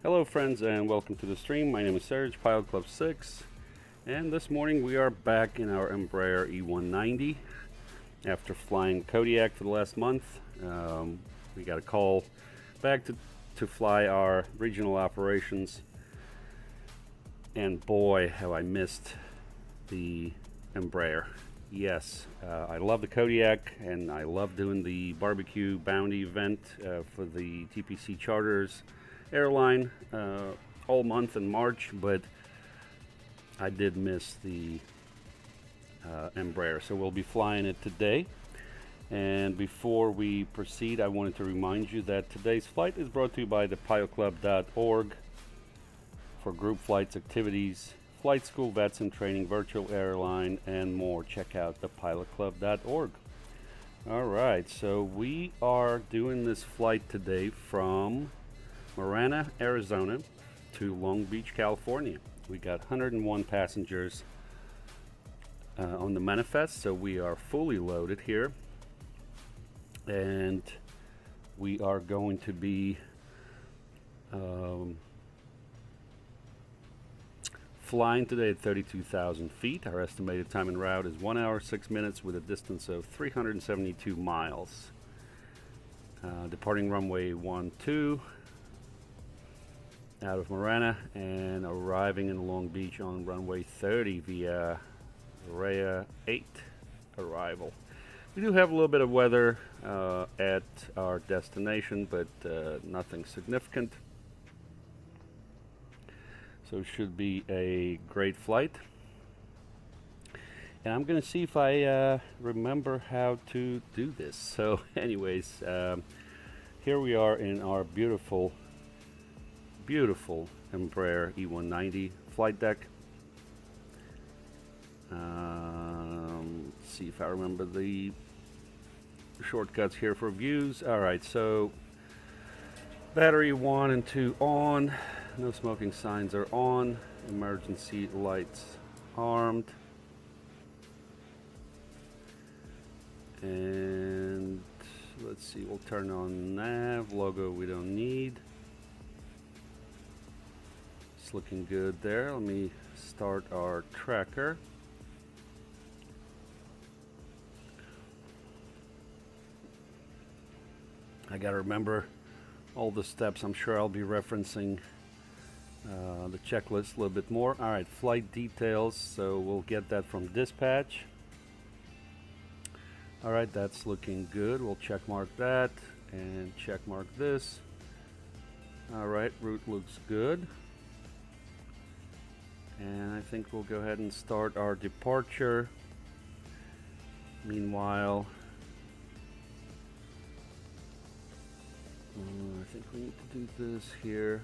Hello friends and welcome to the stream. My name is Serge, Pilot Club 6, and this morning we are back in our Embraer E190 after flying Kodiak for the last month. We got a call back to fly our regional operations, and boy have I missed the Embraer. Yes, I love the Kodiak and I love doing the barbecue bounty event for the TPC charters Airline all month in March, but I did miss the Embraer, so we'll be flying it today. And before we proceed, I wanted to remind you that today's flight is brought to you by the pilotclub.org for group flights, activities, flight school, VATSIM training, virtual airline, and more. Check out the pilotclub.org. All right, so we are doing this flight today from Marana, Arizona to Long Beach, California. We got 101 passengers on the manifest, so we are fully loaded here, and we are going to be flying today at 32,000 feet. Our estimated time en route is 1 hour 6 minutes with a distance of 372 miles. Departing runway 12 out of Marana and arriving in Long Beach on runway 30 via Rhea 8 arrival. We do have a little bit of weather at our destination, but nothing significant. So it should be a great flight. And I'm going to see if I remember how to do this. So anyways, here we are in our beautiful Embraer E190 flight deck. Let's see if I remember the shortcuts here for views. Alright, so battery 1 and 2 on, no smoking signs are on, emergency lights armed, and let's see, we'll turn on nav, logo we don't need. It's looking good there. Let me start our tracker. I gotta remember all the steps. I'm sure I'll be referencing the checklist a little bit more. Alright, flight details, so we'll get that from dispatch. Alright, that's looking good. We'll check mark that and check mark this. Alright, route looks good. And I think we'll go ahead and start our departure. Meanwhile, I think we need to do this here.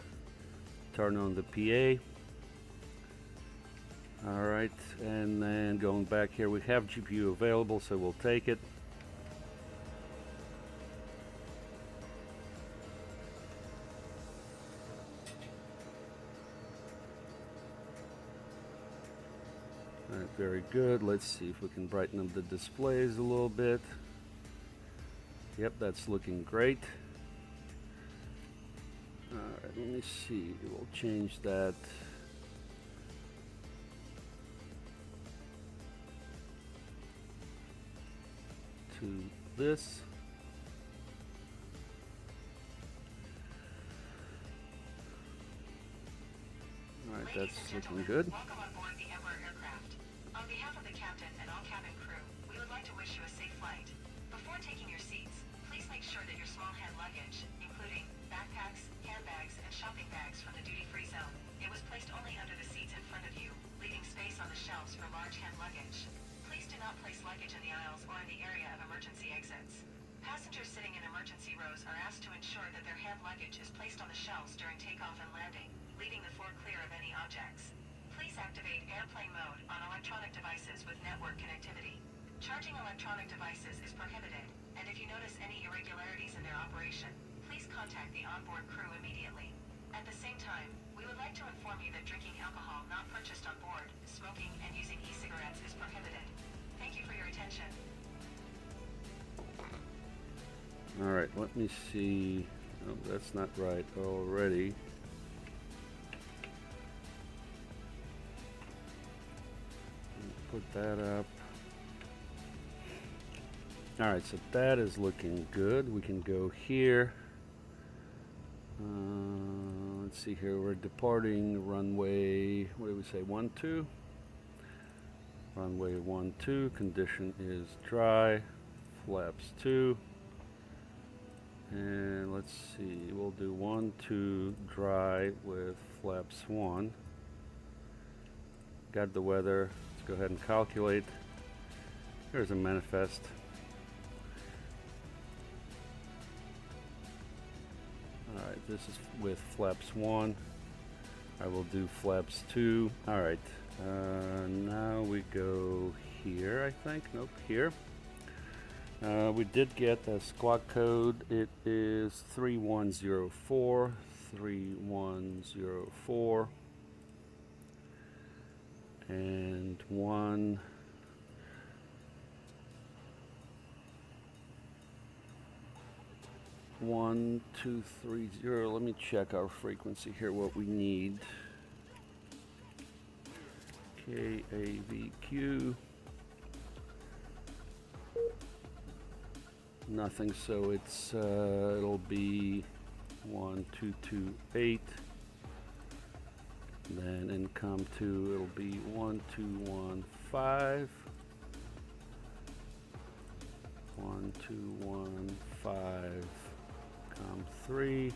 Turn on the PA. Alright, and then going back here, we have GPU available, so we'll take it. Alright, very good. Let's see if we can brighten up the displays a little bit. Yep, that's looking great. Alright, let me see. We'll change that to this. Alright, that's looking good. Welcome on board the Embraer aircraft. On behalf of the captain and all cabin crew, we would like to wish you a safe flight. Before taking your seats, please make sure that your small hand luggage, including backpacks, handbags, and shopping bags from the duty-free zone, it was placed only under the seats in front of you, leaving space on the shelves for large hand luggage. Please do not place luggage in the aisles or in the area of emergency exits. Passengers sitting in emergency rows are asked to ensure that their hand luggage is placed on the shelves during takeoff and landing, leaving the floor clear of any objects. Please activate airplane mode on electronic devices with network connectivity. Charging electronic devices is prohibited, and if you notice any irregularities in their operation, please contact the onboard crew immediately. At the same time, we would like to inform you that drinking alcohol not purchased on board, smoking, and using e-cigarettes is prohibited. Thank you for your attention. Alright, let me see. Oh, that's not right already. put that up. Alright, so that is looking good. We can go here. Let's see here, we're departing runway, what did we say, 12? Runway 12, condition is dry, flaps 2. And let's see, we'll do 1, 2, dry with flaps 1. Got the weather, let's go ahead and calculate. Here's a manifest. Alright, this is with flaps 1. I will do flaps 2. Alright, now we go here, I think. Nope, here. We did get a squawk code. It is 3104. 3104. And 1230. Let me check our frequency here, what we need. KAVQ. Nothing, so it's it'll be 1228. Then in COM 2 it'll be 1215. 1215. COM 3.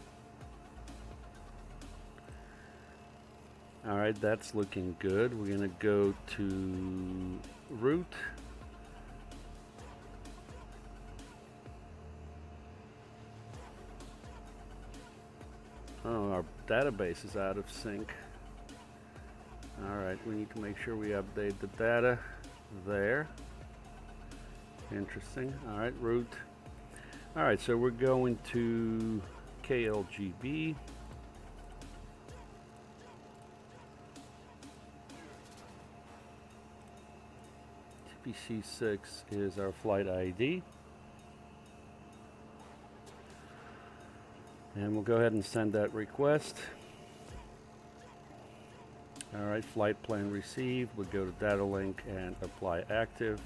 Alright, that's looking good. We're gonna go to route. Oh, our database is out of sync. Alright, we need to make sure we update the data there. Interesting. Alright, route. Alright, so we're going to KLGB. TPC6 is our flight ID. And we'll go ahead and send that request. Alright, flight plan received. We'll go to data link and apply active.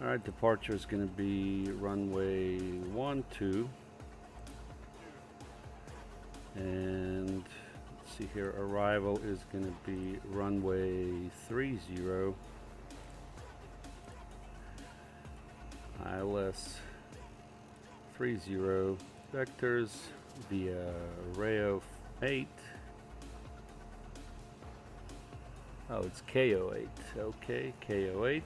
Alright, departure is going to be runway 12. And let's see here, arrival is going to be runway 30. ILS 30 vectors via array of 8. Oh, it's KO8. Okay, KO8.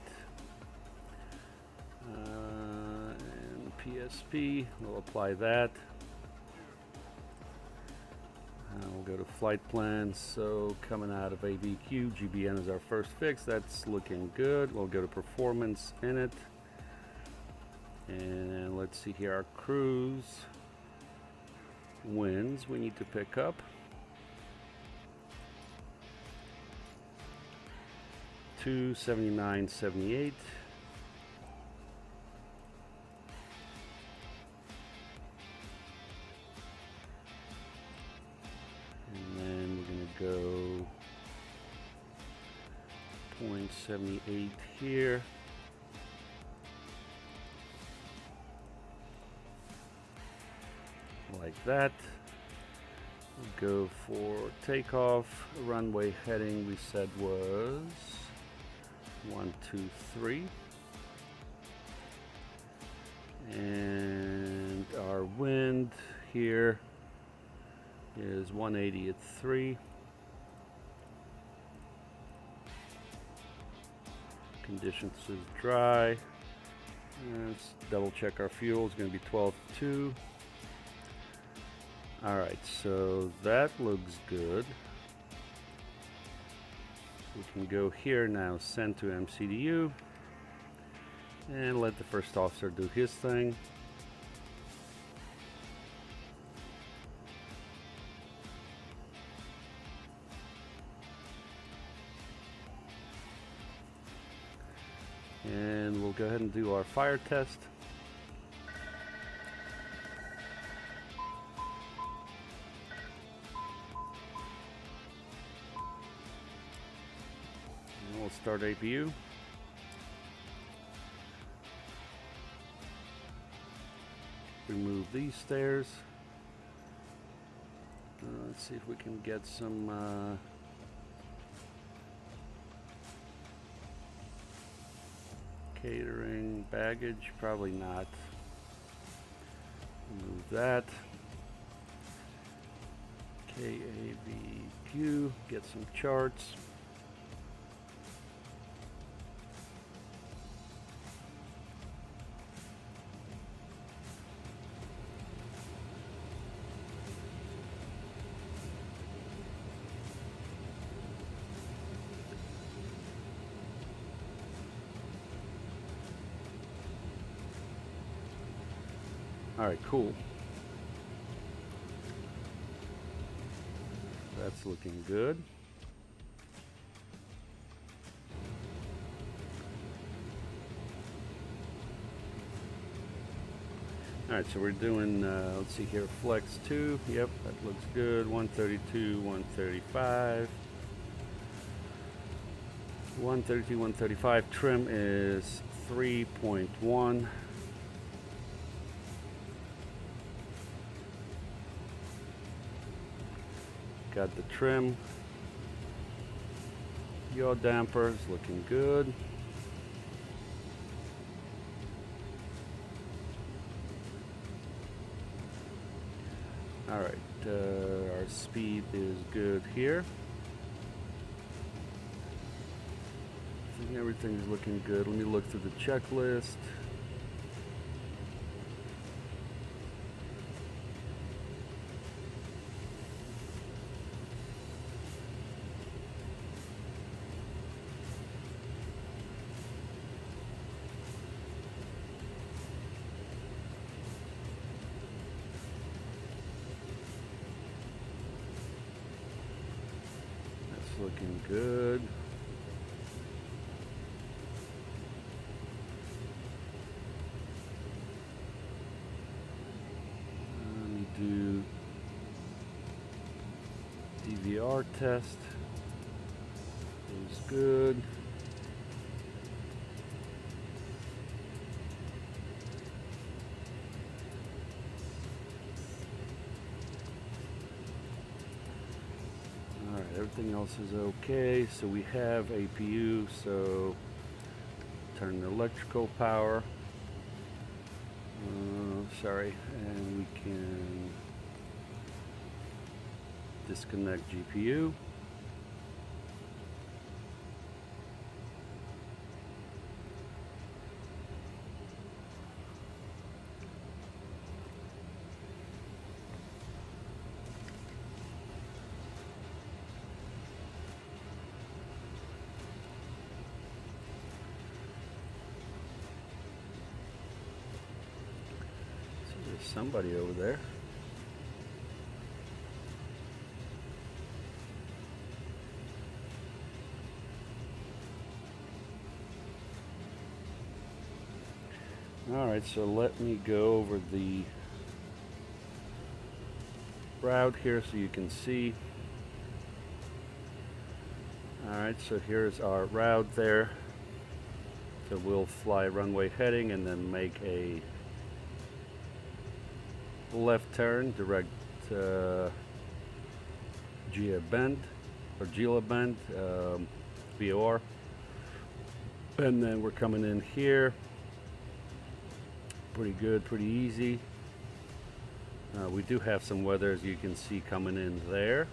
And PSP, we'll apply that. We'll go to flight plan. So coming out of AVQ, GBN is our first fix. That's looking good. We'll go to performance in it. And let's see here, our cruise winds we need to pick up. 279.78. And then we're going to go 0.78 here. Like that. We'll go for takeoff. Runway heading we said was 123. And our wind here is 180 at 3. Conditions is dry. Let's double check our fuel. It's going to be 12.2. Alright, so that looks good. We can go here now, send to MCDU, and let the first officer do his thing. And we'll go ahead and do our fire test. start APU. Remove these stairs. Let's see if we can get some catering baggage. Probably not. Remove that. KAVQ, get some charts. All right, cool. That's looking good. All right, so we're doing, let's see here, Flex 2. Yep, that looks good. 132, 135. 132, 135. Trim is 3.1. Got the trim. Yaw damper is looking good. All right, our speed is good here. I think everything's looking good. Let me look through the checklist. Looking good. Let me do DVR test. Is good. Everything else is okay. So we have APU, so turn the electrical power. Sorry, and we can disconnect GPU. Somebody over there. All right, so let me go over the route here so you can see. All right, so here's our route there. So we'll fly runway heading and then make a left turn, direct GA bend or Gila bend, VOR, and then we're coming in here. Pretty good, pretty easy. We do have some weather, as you can see, coming in there.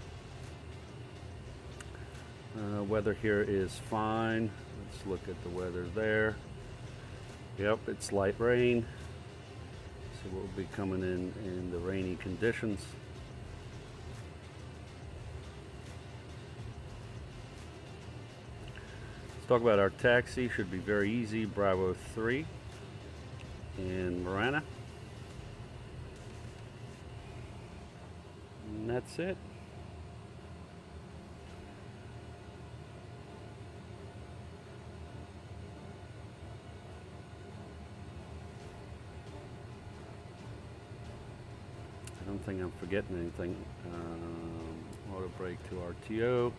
Weather here is fine. Let's look at the weather there. Yep, it's light rain. So we'll be coming in the rainy conditions. Let's talk about our taxi. Should be very easy. Bravo 3 in Marana. And that's it. I don't think I'm forgetting anything. Auto brake to RTO.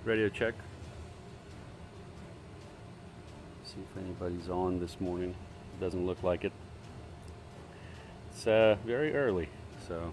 Radio check. See if anybody's on this morning. Doesn't look like it. It's very early, so.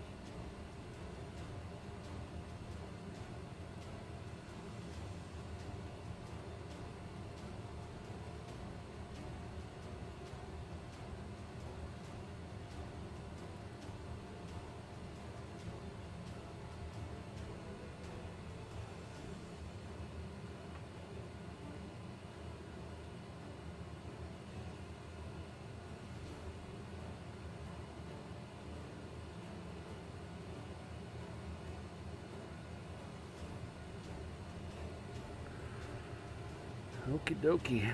Okie dokie.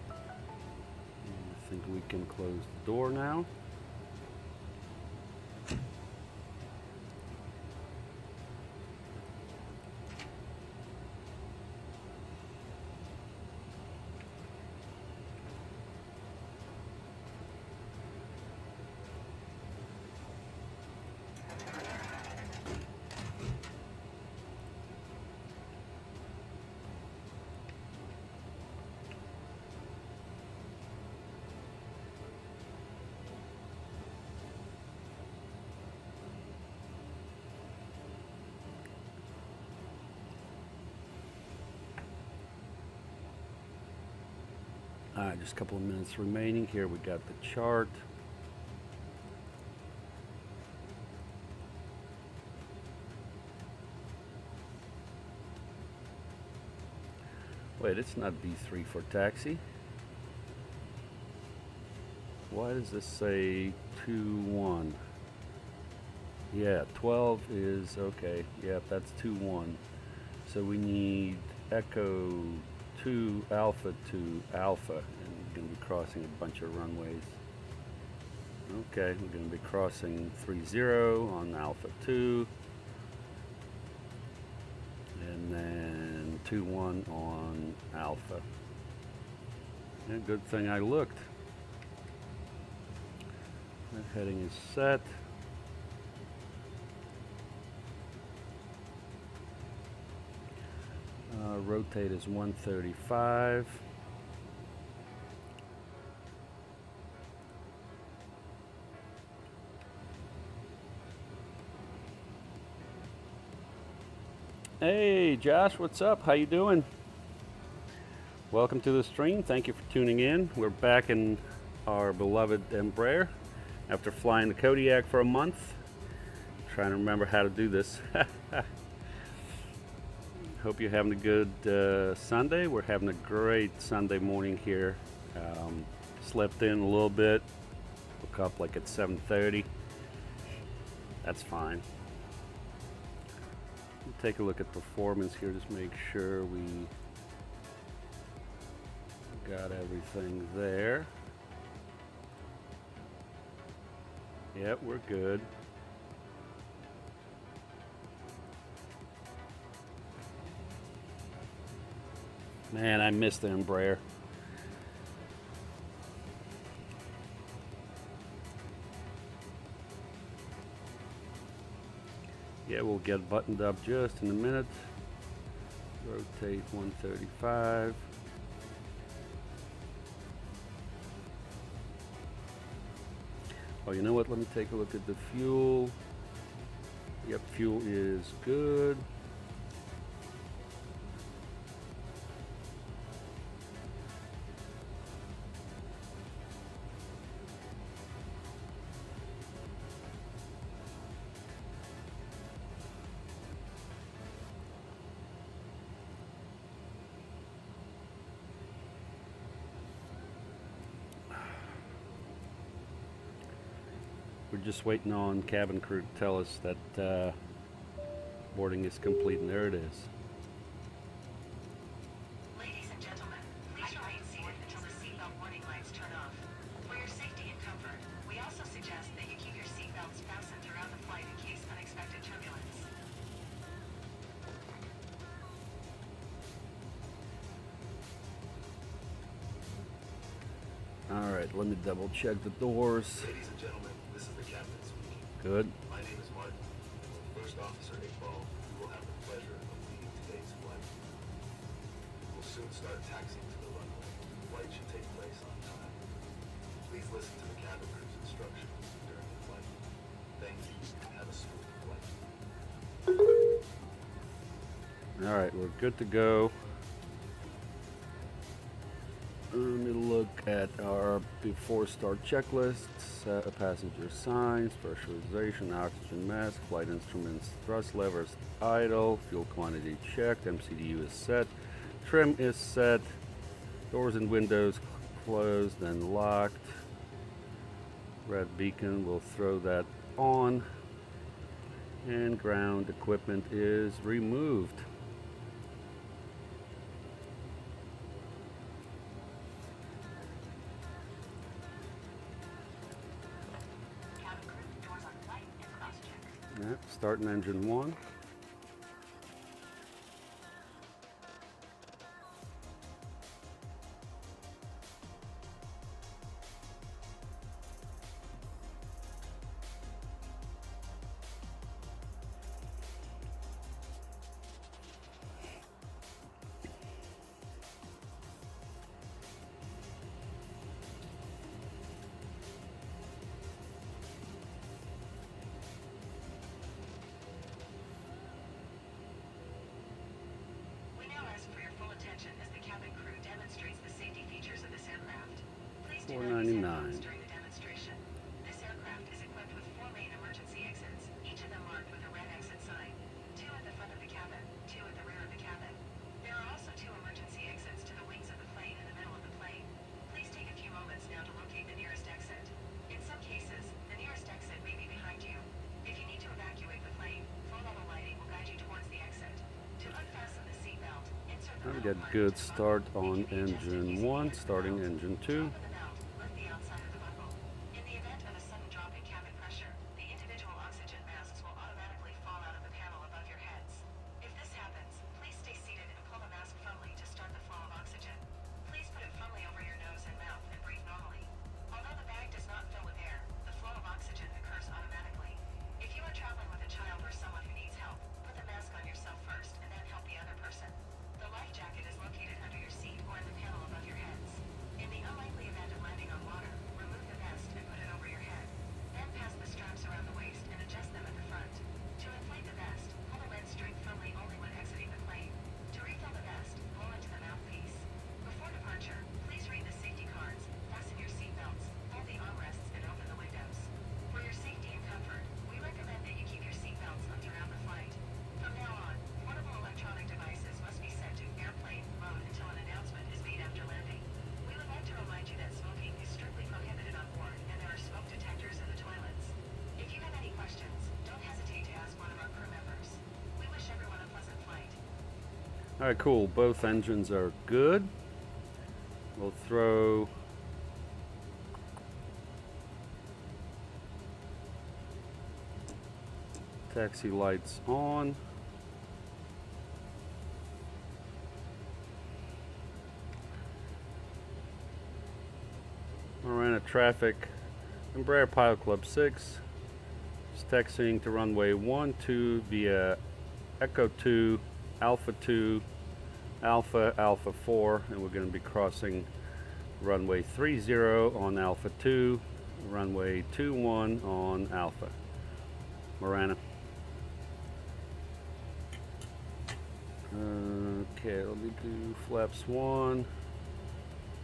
I think we can close the door now. Alright, just a couple of minutes remaining. Here we got the chart. Wait, it's not B3 for taxi. Why does this say 2-1? Yeah, 12 is okay. Yep, that's 2-1. So we need Echo 2 Alpha to Alpha, and we're going to be crossing a bunch of runways. Okay, we're going to be crossing 30 on Alpha 2, and then 21 on Alpha. And good thing I looked. That heading is set. Rotate is 135. Hey Josh, what's up? How you doing? Welcome to the stream. Thank you for tuning in. We're back in our beloved Embraer after flying the Kodiak for a month. Trying to remember how to do this. Hope you're having a good Sunday. We're having a great Sunday morning here. Slept in a little bit. Woke up like at 7:30. That's fine. We'll take a look at performance here. Just make sure we got everything there. Yep, we're good. Man, I missed the Embraer. Yeah, we'll get buttoned up just in a minute. Rotate 135. Oh, you know what? Let me take a look at the fuel. Yep, fuel is good. We're just waiting on cabin crew to tell us that boarding is complete, and there it is. Ladies and gentlemen, please remain seated until the seatbelt warning lights turn off. For your safety and comfort, we also suggest that you keep your seatbelts fastened throughout the flight in case unexpected turbulence. All right, let me double check the doors. Ladies and gentlemen, this is the captain speaking. Good. My name is Martin. First Officer Iqbal, you will have the pleasure of leading today's flight. We'll soon start taxiing to the runway. The flight should take place on time. Please listen to the cabin crew's instructions during the flight. Thank you and have a smooth flight. All right, we're good to go. Let me look at our before start checklist. Passenger signs, pressurization, oxygen mask, flight instruments, thrust levers idle, fuel quantity checked, MCDU is set, trim is set, doors and windows closed and locked. Red beacon, we'll throw that on, and ground equipment is removed. Yep, starting engine 1. We now ask for your full attention as the cabin crew demonstrates the safety features of this aircraft. Please do not use headphones during the demonstration. This aircraft is equipped with 4 main emergency exits, each of them marked with a red exit sign. 2 at the front of the cabin, 2 at the rear of the cabin. There are also 2 emergency exits to the wings of the plane and the middle of the plane. Please take a few moments now to locate the nearest exit. In some cases, the nearest exit may be behind you. If you need to evacuate the plane, full-level lighting will guide you towards the exit. To unfasten the seatbelt, insert the We metal got part good into the start buckle. on It can be adjusted engine using 1, the starting belt. engine 2. Open the belt, lift the outside of the buckle. In the event of a sudden drop in cabin pressure, the individual oxygen masks will automatically fall out of the panel above your heads. If this happens, please stay seated and pull the mask firmly to start the flow of oxygen. Please put it firmly over your nose and mouth and breathe normally. Although the bag does not fill with air, the flow of oxygen occurs automatically. If you are traveling with a child or someone who needs help, put the mask on yourself first and then help the other person. The life jacket is located under your seat or in the panel above your heads. In the unlikely event of landing on water, remove the vest and put it over your head. Then pass the straps around the waist and adjust them at the front. To inflate the vest, pull the lead string firmly only when exiting the plane. To refill the vest, blow into the mouthpiece. Before departure, please read the safety cards, fasten your seat belts, fold the armrests, and open the windows. For your safety and comfort, we recommend that you keep your seat belts on throughout the flight. From now on, portable electronic devices must be set to airplane mode until an announcement is made after landing. We would like to remind you that smoking is strictly prohibited on board and there are smoke detectors in the toilets. If you have any questions, don't hesitate to ask one of our crew members. We wish everyone a pleasant flight. All right, cool. Both engines are good. We'll throw taxi lights on. We're in a traffic. Embraer Pilot Club 6 is taxiing to runway 12 via Echo 2, Alpha 2, Alpha, Alpha 4, and we're going to be crossing runway 30 on Alpha 2, runway 21 on Alpha. Marana. Okay, let me do flaps 1.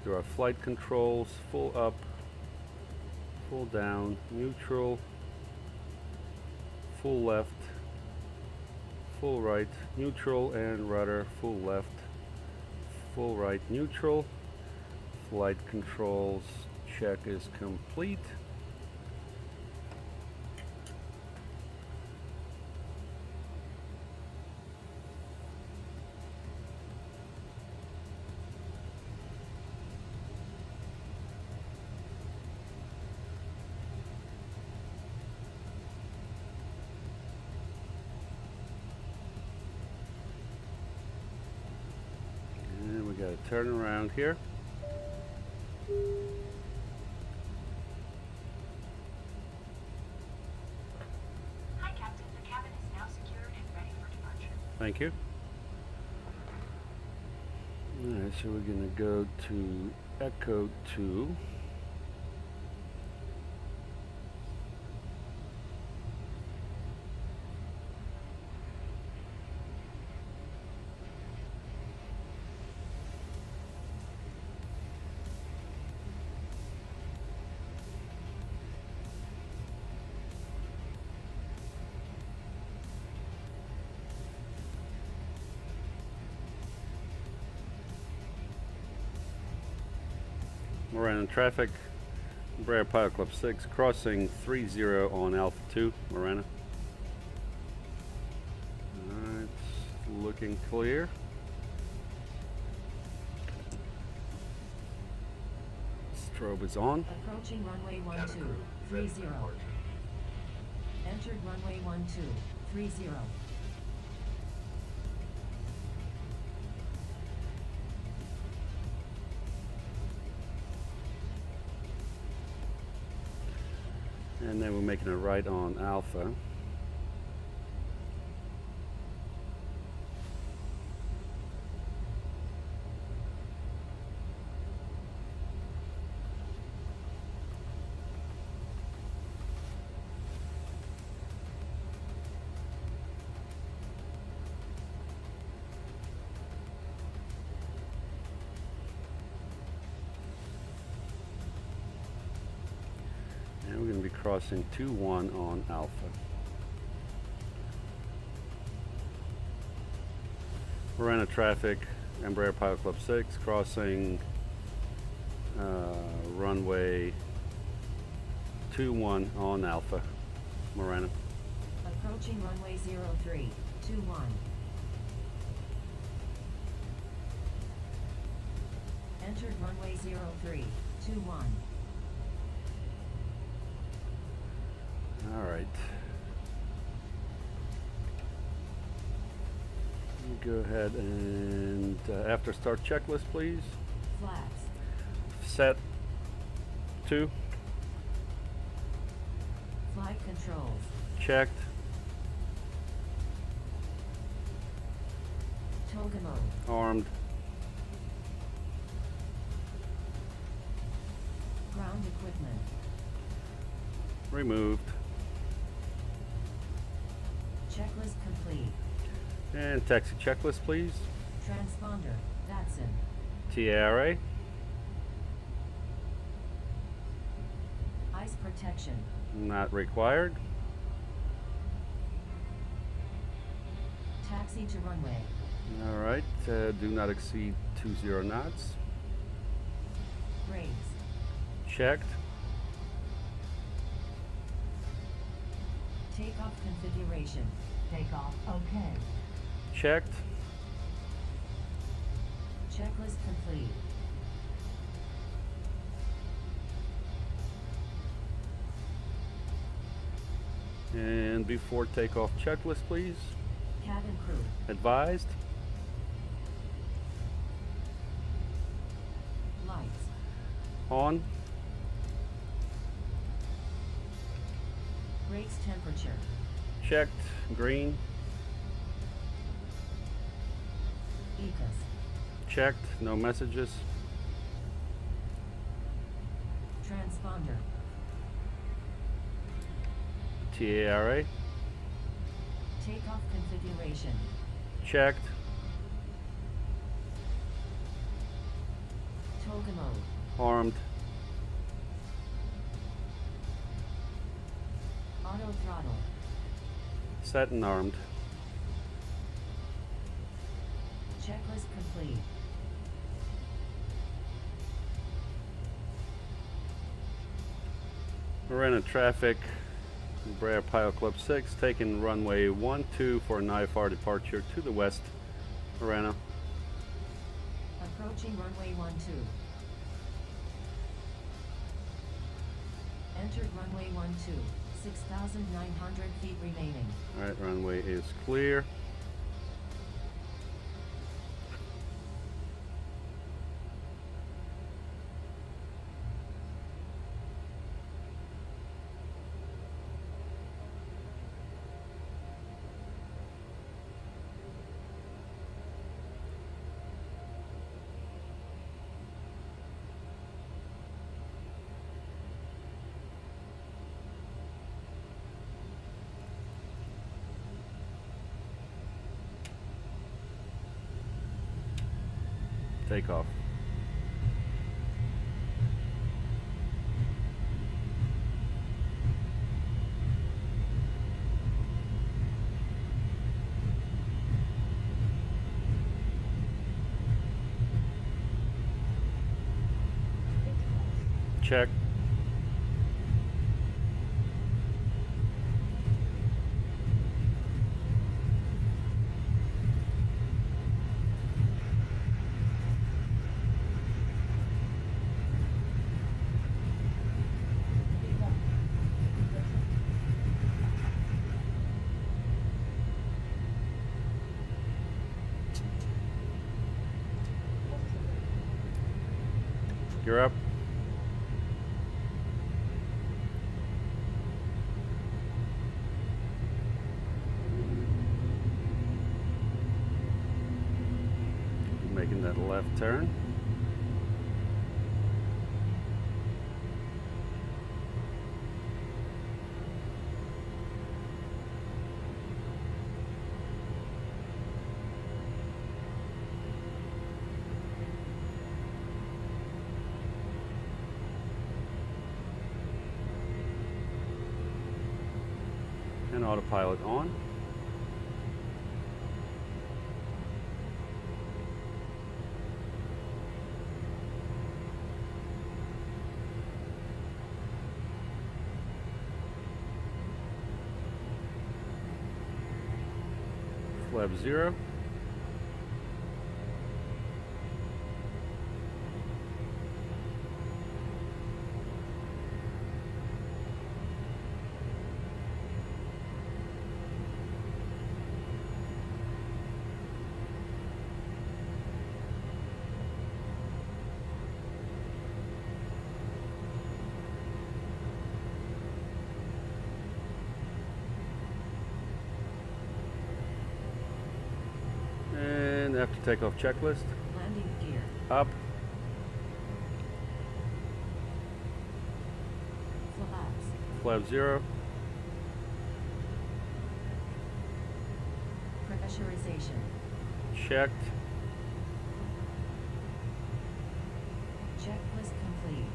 Do our flight controls, full up, full down, neutral, full left, full right, neutral, and rudder, full left, full right, neutral. Flight controls check is complete. Got to turn around here. Hi, Captain. The cabin is now Thank you. Alright, so we're going to go to Echo 2. We're in traffic, Embraer Pilot Club 6, crossing 30 on Alpha 2, Marana. Alright, looking clear. Strobe is on. Approaching runway 12, Cabin crew, 30. ready for departure. Entered runway 12, 30. And then we're making a right on Alpha. And we're going to be crossing 21 on Alpha. We're in a traffic, Embraer Pilot Club 6, crossing runway 21 on Alpha, Marana. Approaching runway 03, 21. Entered runway 03, 21. All right. Go ahead and after start checklist, please. Flaps. Set 2, Flight controls. checked. Toga mode. Armed. Ground equipment. Removed. Checklist complete. And taxi checklist, please. Transponder. VATSIM. TARA. Ice protection. Not required. Taxi to runway. All right. Do not exceed 20 knots. Brakes. Checked. Takeoff configuration. Takeoff okay. Checked. Checklist complete. And before takeoff checklist, please. Cabin crew. Advised. Lights. On. Brakes temperature. Checked. Green. ECAS. Checked. No messages. Transponder. TARA. Takeoff configuration. Checked. Toga mode. Armed. Auto throttle. Set and armed. Checklist complete. We're in a traffic, Embraer Pilot Club 6, taking runway 12 for an IFR departure to the west, Marana. Approaching runway 12. Entered runway 12. 6,900 feet remaining. Alright, runway is clear. Takeoff. Check. You're up. Making that left turn. And autopilot on. Flap 0. And after takeoff checklist, Landing gear. up, Flaps. flap 0, Pressurization. checked, Checklist complete.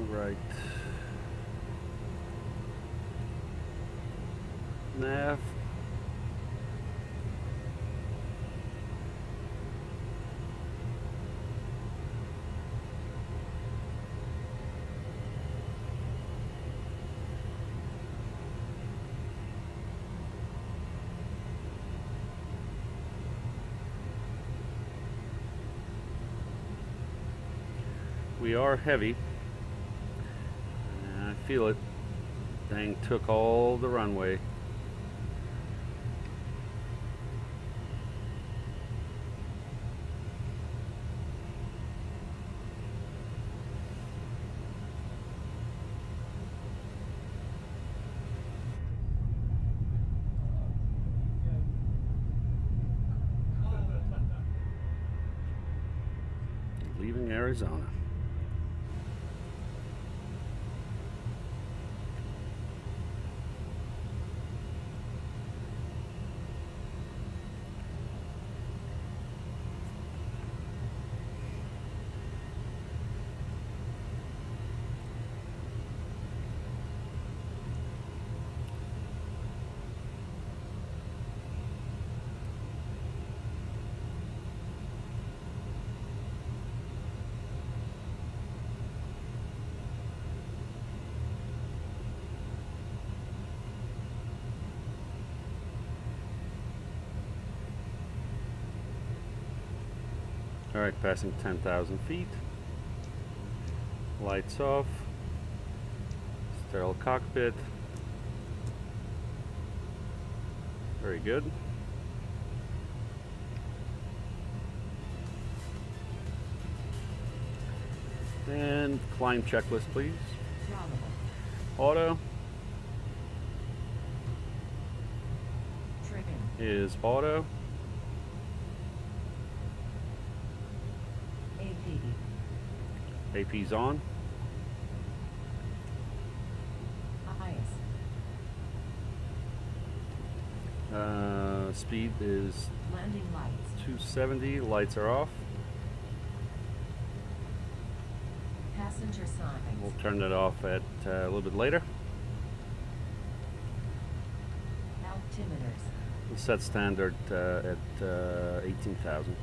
right, nav, we are heavy. I feel it. Dang, took all the runway. Leaving Arizona. All right, passing 10,000 feet. Lights off. Sterile cockpit. Very good. And climb checklist, please. Throttle. Auto Trigging. is auto. AP. AP's on. ICE. Speed is Landing lights. 270. Lights are off. Passenger signs. We'll turn that off at a little bit later. Altimeters. We'll set standard at 18,000.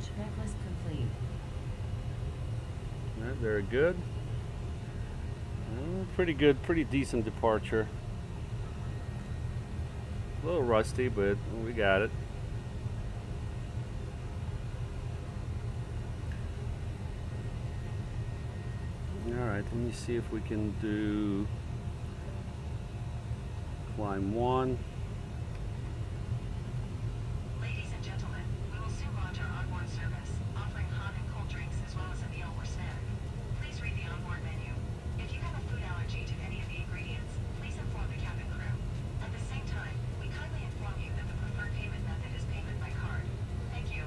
Checklist complete. All right, very good. Pretty good, pretty decent departure. A little rusty, but we got it. Alright, let me see if we can do climb 1. Ladies and gentlemen, we will soon launch our onboard service, offering hot and cold drinks as well as a meal or snack. Please read the onboard menu. If you have a food allergy to any of the ingredients, please inform the cabin crew. At the same time, we kindly inform you that the preferred payment method is payment by card. Thank you.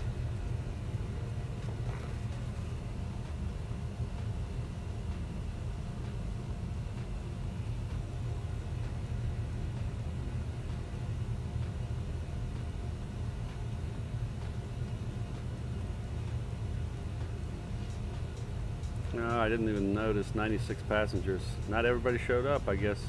No, I didn't even notice 96 passengers. Not everybody showed up, I guess.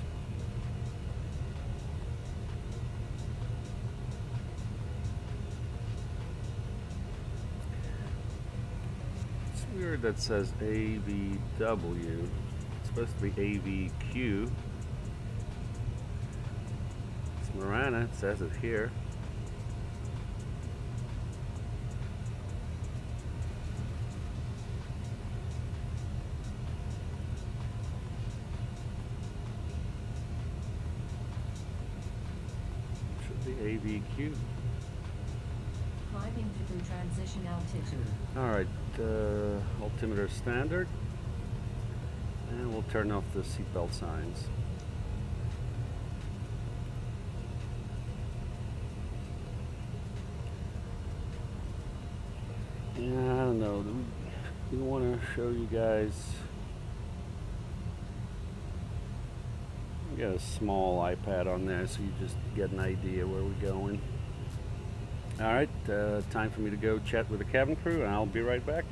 It's weird that says AVW. It's supposed to be AVQ. It's Marana, it says it here. AVQ. Climbing through transition altitude. Alright, altimeter standard. And we'll turn off the seatbelt signs. Yeah, I don't know. We want to show you guys. We got a small iPad on there, so you just get an idea where we're going. All right, time for me to go chat with the cabin crew, and I'll be right back.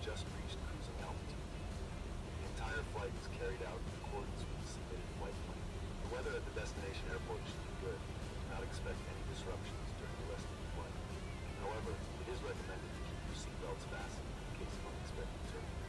just reached cruising altitude. The entire flight is carried out in accordance with the submitted flight plan. The weather at the destination airport should be good. Do not expect any disruptions during the rest of the flight. However, it is recommended to keep your seatbelts fastened in case of unexpected turbulence.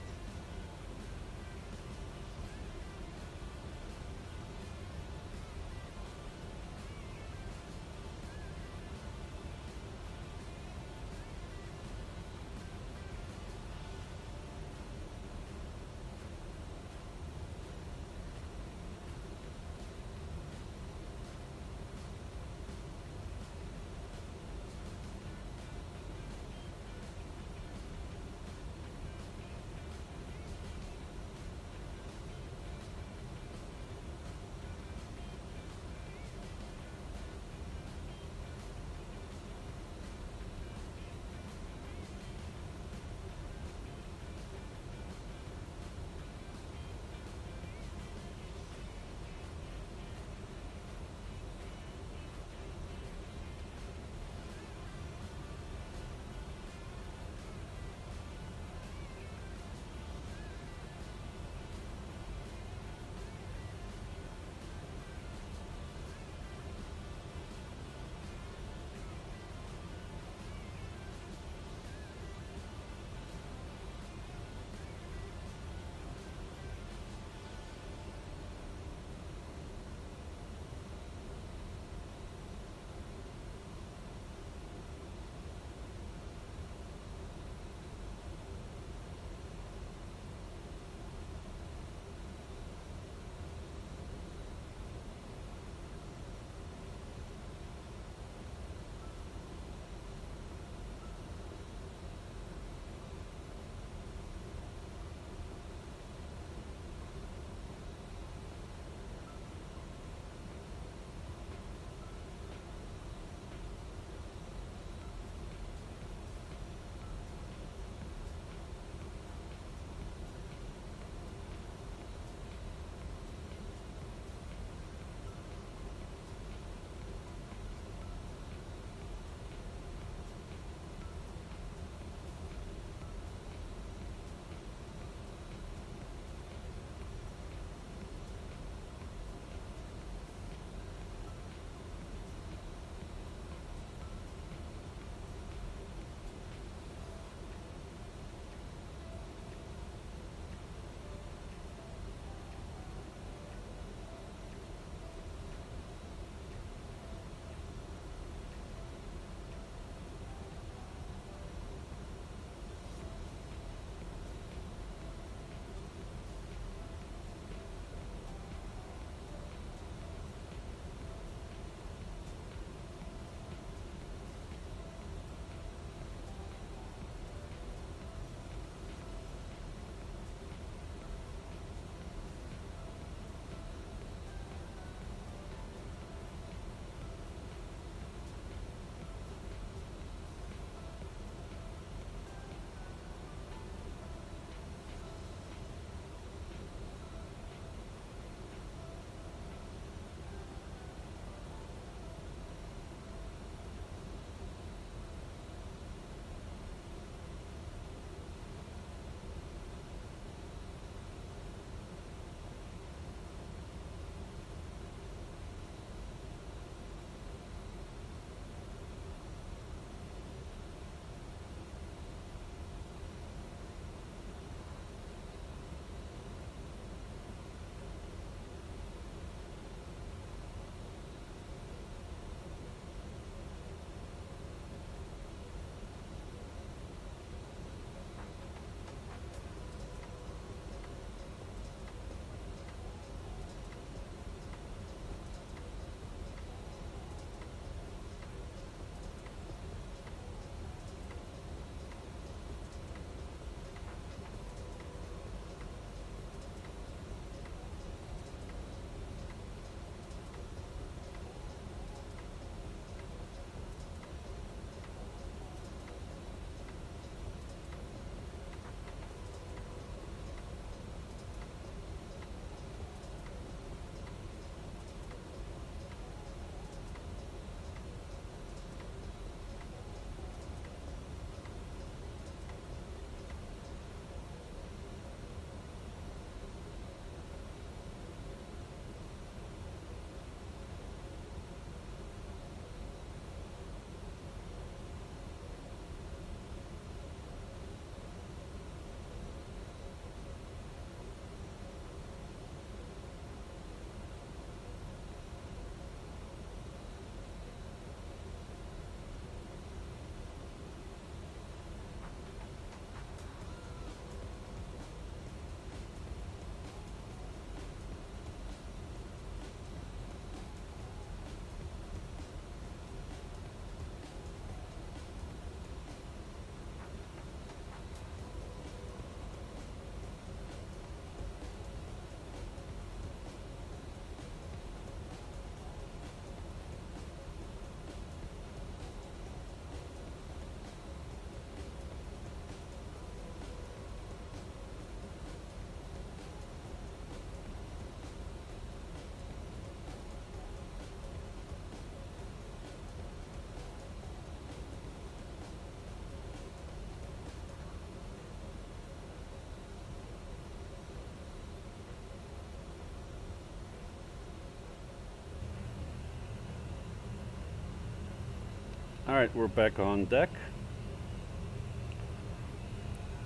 Alright, we're back on deck.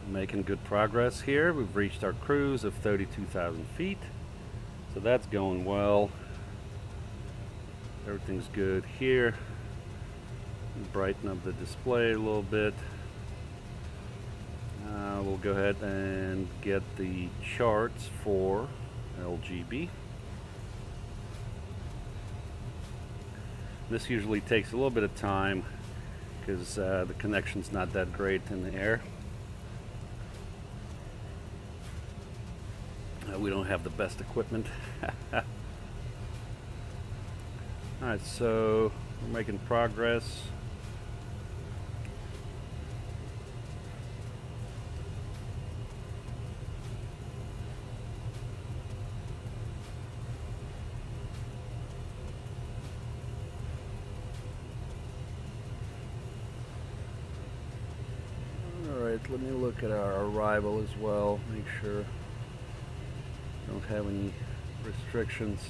Making good progress here. We've reached our cruise of 32,000 feet. So that's going well. Everything's good here. Brighten up the display a little bit. We'll go ahead and get the charts for LGB. This usually takes a little bit of time because the connection's not that great in the air. We don't have the best equipment. Alright, so we're making progress. Alright, let me look at our arrival as well, make sure I don't have any restrictions.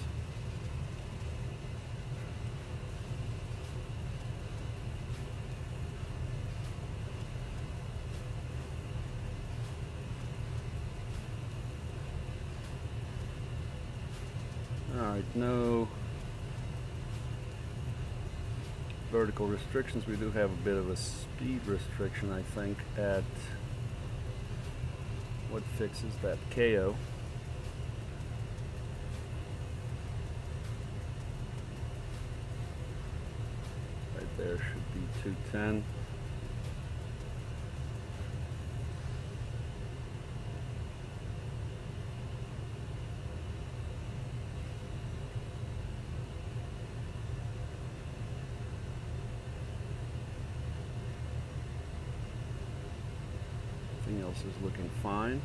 Alright, no vertical restrictions. We do have a bit of a speed restriction, I think, at what fixes that KO. Right there should be 210. Everything else is looking fine.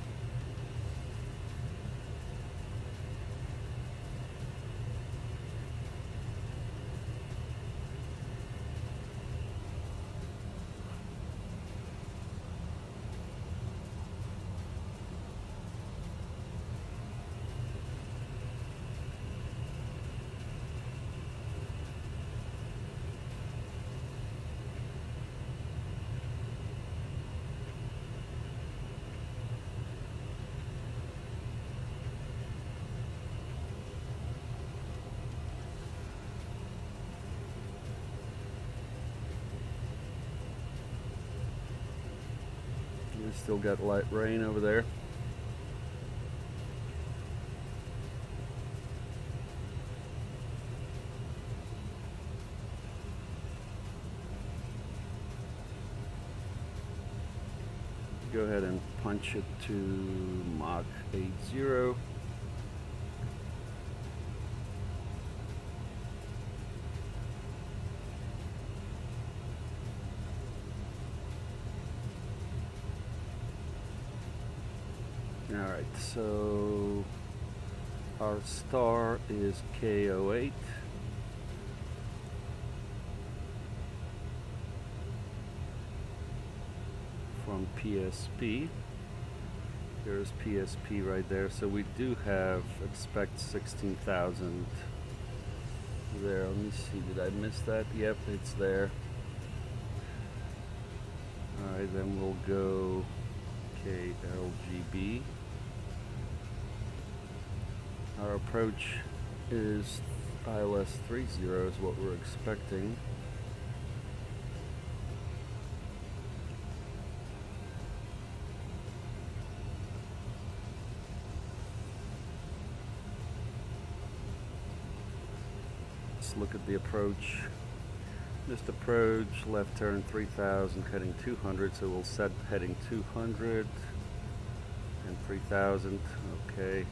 We still got light rain over there. Go ahead and punch it to Mach 80. Alright, so our star is KO8. From PSP. There's PSP right there. So we do have, expect 16,000 there. Let me see, did I miss that? Yep, it's there. Alright, then we'll go KLGB. Our approach is ILS 30 is what we're expecting. Let's look at the approach. Missed approach, left turn 3000, heading 200, so we'll set heading 200 and 3000. Okay.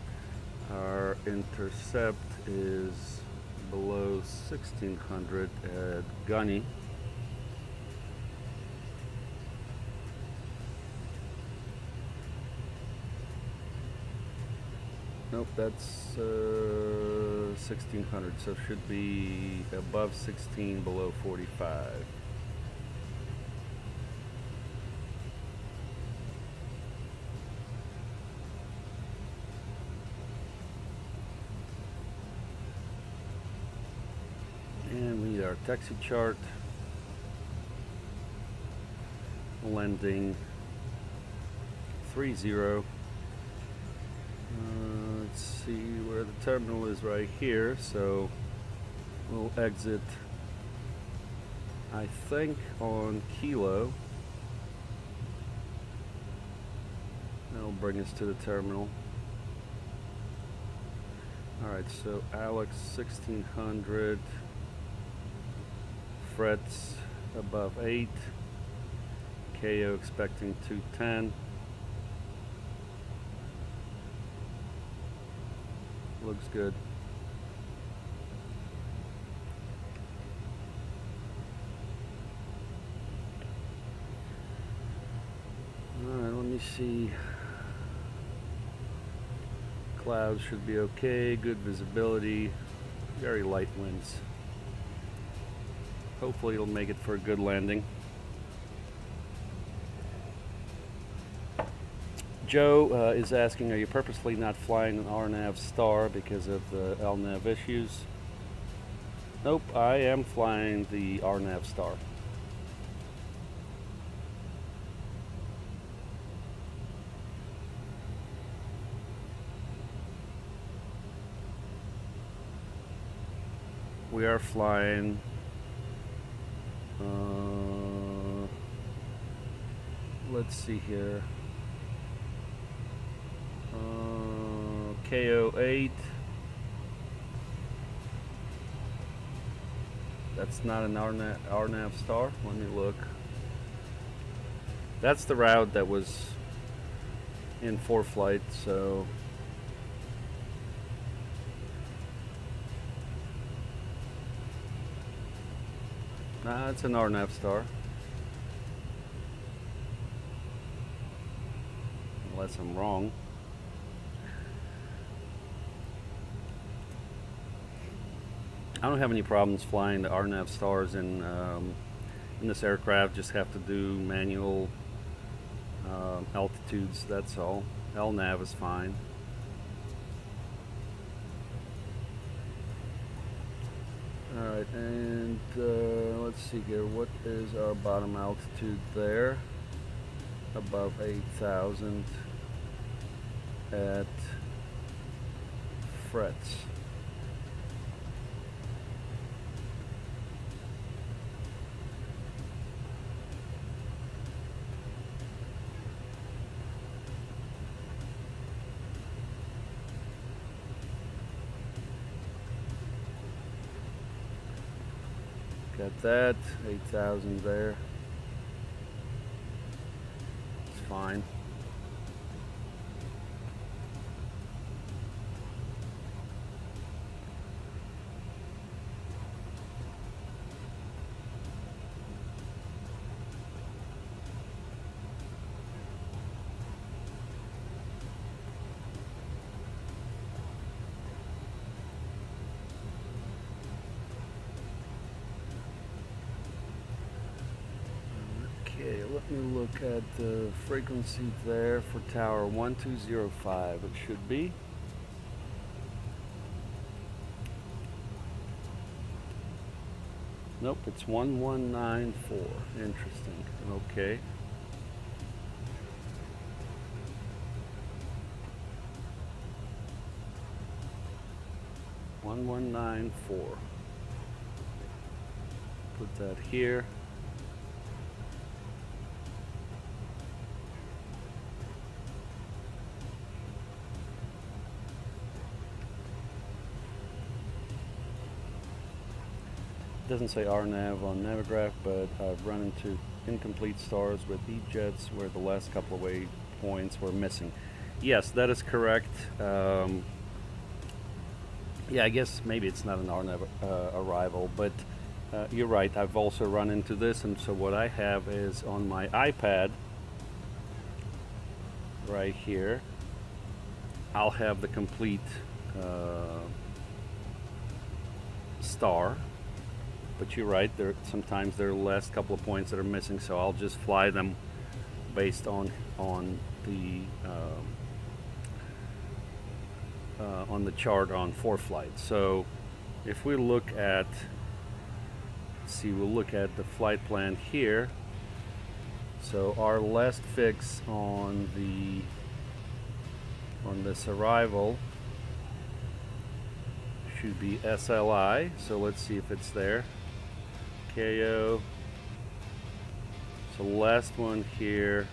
Our intercept is below 1600 at Gunny. Nope, that's 1600, so should be above 16, below 45. And we need our taxi chart. landing 30. Let's see where the terminal is, right here, so we'll exit, I think, on Kilo. That'll bring us to the terminal. Alright, so Alex 1600, frets above 8, KO expecting 210. Looks good. Alright, let me see. Clouds should be okay, good visibility, very light winds. Hopefully it'll make it for a good landing. Joe is asking, are you purposely not flying an RNAV Star because of the LNAV issues? Nope, I am flying the RNAV Star. We are flying let's see here, KO8. That's not an RNAV Star. Let me look. That's the route that was in ForeFlight, so nah, it's an RNAV Star. Unless I'm wrong. I don't have any problems flying the RNAV Stars in this aircraft. Just have to do manual altitudes, that's all. LNAV is fine. Alright, and let's see here, what is our bottom altitude there? Above 8,000 at frets. Got that, 8,000 there. It's fine. Okay, let me look at the frequency there for tower 1205. It should be. Nope, it's 1194. Interesting. Okay. One 1194. Put that here. Doesn't say RNAV on Navigraph, but I've run into incomplete stars with E-jets where the last couple of waypoints were missing. Yes, that is correct. Yeah, I guess maybe it's not an RNAV arrival, but you're right. I've also run into this, and so what I have is on my iPad right here, I'll have the complete star. But you're right, sometimes there are the last couple of points that are missing, so I'll just fly them based on the chart on ForeFlight. So if we look at, we'll look at the flight plan here. So our last fix on this arrival should be SLI. So let's see if it's there. KO. So last one here.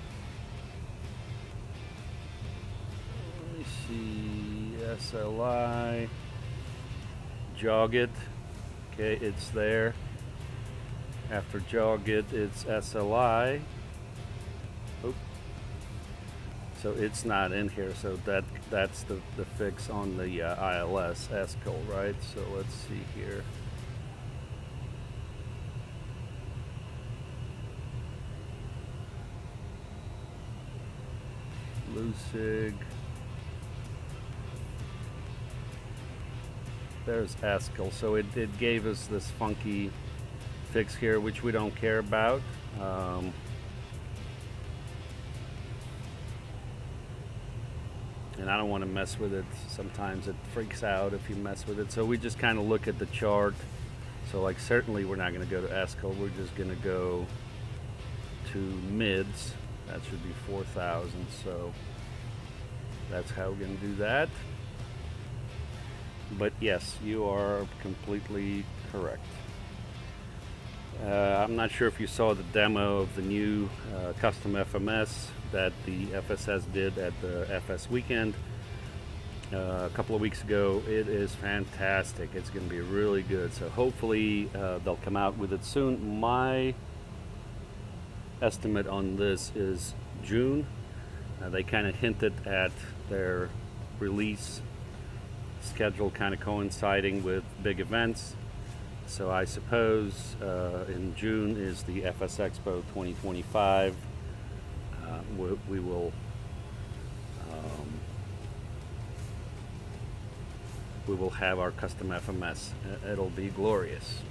Let me see. SLI. Jog it. Okay, it's there. After jog it, it's SLI. Oop. So it's not in here. So that's the fix on the ILS ESCO, right? So let's see here. Lucig. There's ESCO. So it gave us this funky fix here, which we don't care about. And I don't want to mess with it. Sometimes it freaks out if you mess with it. So we just kind of look at the chart. So like certainly we're not going to go to ESCO. We're just going to go to mids. That should be 4,000. So that's how we're going to do that. But yes, you are completely correct. I'm not sure if you saw the demo of the new custom FMS that the FSS did at the FS weekend a couple of weeks ago. It is fantastic. It's going to be really good. So hopefully they'll come out with it soon. My estimate on this is June. They kind of hinted at their release schedule kind of coinciding with big events. So I suppose in June is the FS Expo 2025. We will have our custom FMS. It'll be glorious.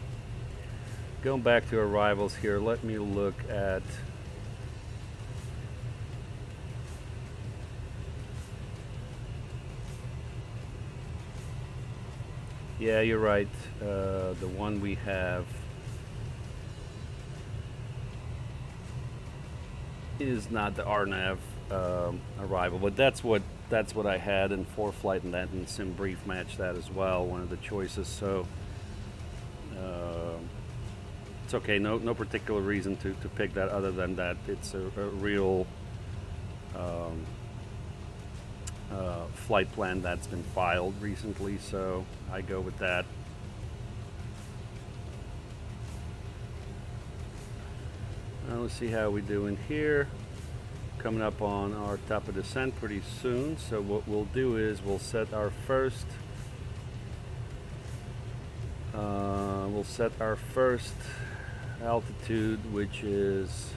Going back to arrivals here, let me look at yeah, you're right. The one we have is not the RNAV arrival, but that's what I had in ForeFlight, and that in Sim Brief matched that as well. One of the choices, so it's okay. No particular reason to pick that other than that it's a real flight plan that's been filed recently, so I go with that. Let's see how we do in here. Coming up on our top of descent pretty soon. So what we'll do is we'll set our first altitude, which is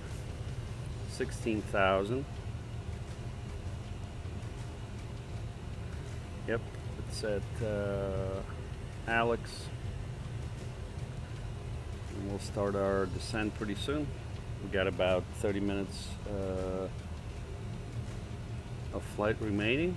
16,000. Yep, it's at Alex. And we'll start our descent pretty soon. We got about 30 minutes of flight remaining.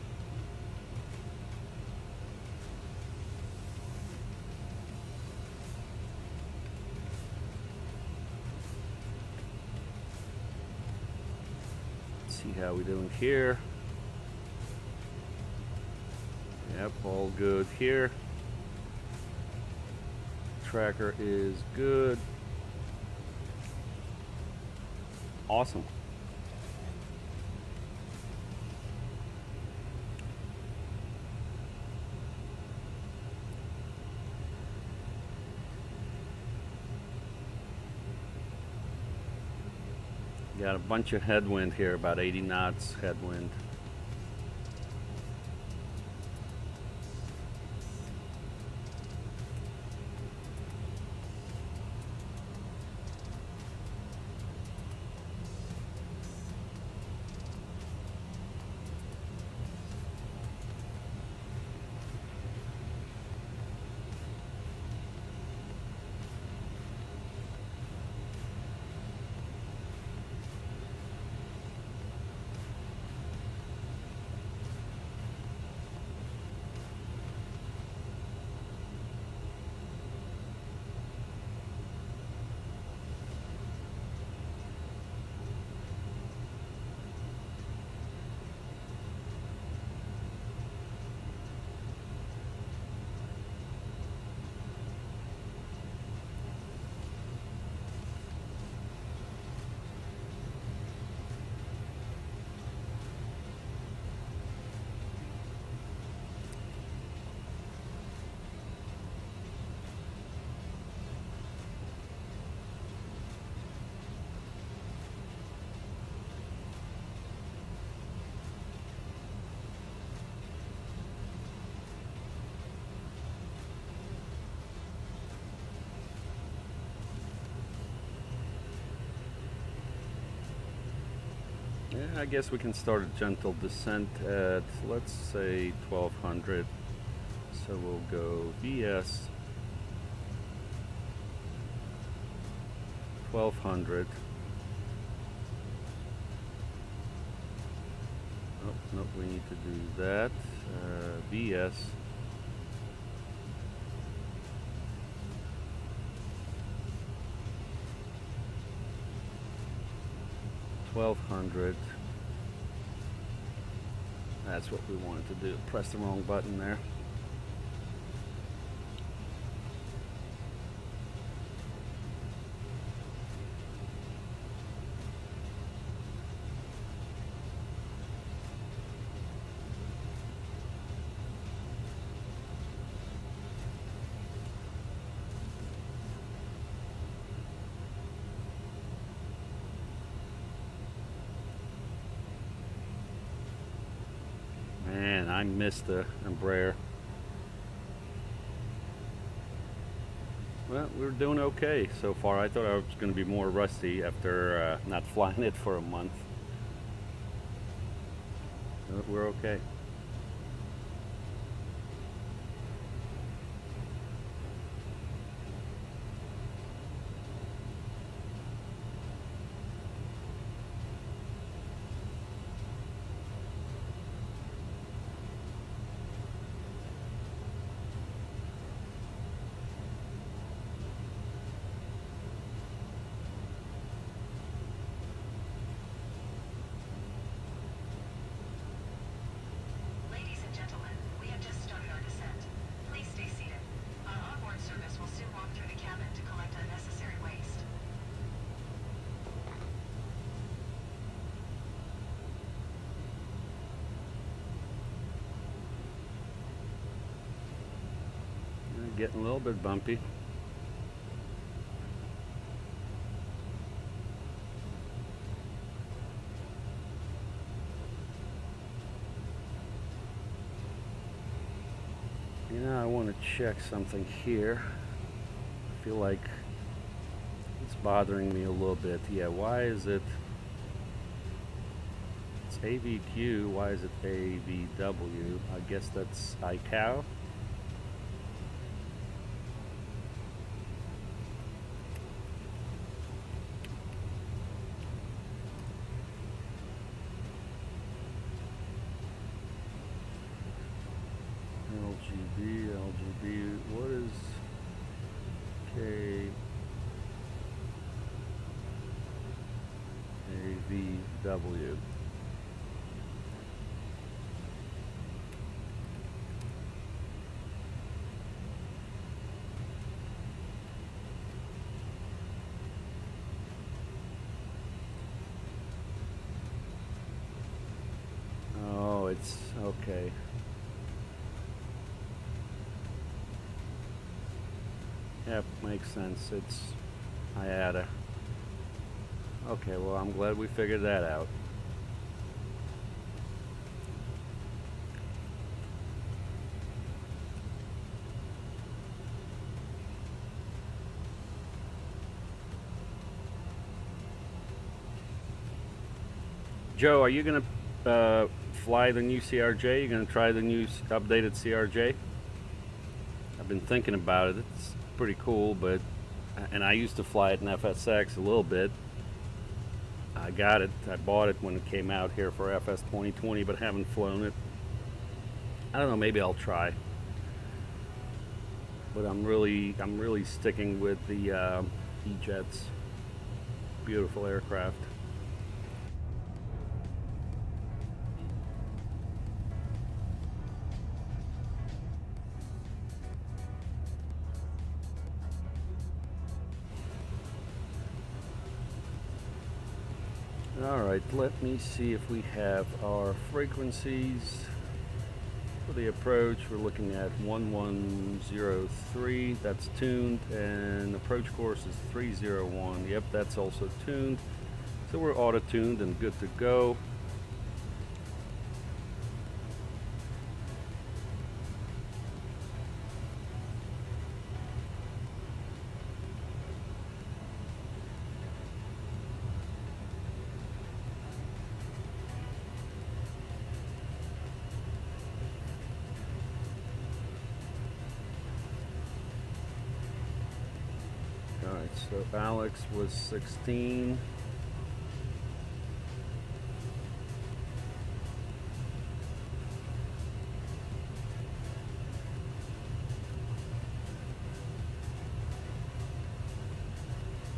Let's see how we're doing here. Yep, all good here. Tracker is good. Awesome. Got a bunch of headwind here, about 80 knots headwind. Yeah, I guess we can start a gentle descent at, let's say, 1200. So we'll go VS 1200. Oh, no, we need to do that. VS 1200. That's what we wanted to do. Press the wrong button there. Man, I missed the Embraer. Well, we're doing okay so far. I thought I was going to be more rusty after not flying it for a month. But we're okay. Ladies and gentlemen, we have just started our descent. Please stay seated. Our onboard service will soon walk through the cabin to collect unnecessary waste. Getting a little bit bumpy. You know, I want to check something here. I feel like it's bothering me a little bit. Yeah, why is it? It's AVQ. Why is it AVW? I guess that's ICAO. LGB, what is KAVW? Oh, it's okay. Yep, makes sense. It's IATA. Okay, well, I'm glad we figured that out. Joe, are you going to fly the new CRJ? You going to try the new updated CRJ? I've been thinking about it. It's pretty cool, but and I used to fly it in FSX a little bit. I got it. I bought it when it came out here for FS2020, but haven't flown it. I don't know. Maybe I'll try. But I'm really sticking with the E-Jets. Beautiful aircraft. Alright, let me see if we have our frequencies. For the approach, we're looking at 1103, that's tuned, and approach course is 301. Yep, that's also tuned. So we're auto-tuned and good to go. so Alex was 16.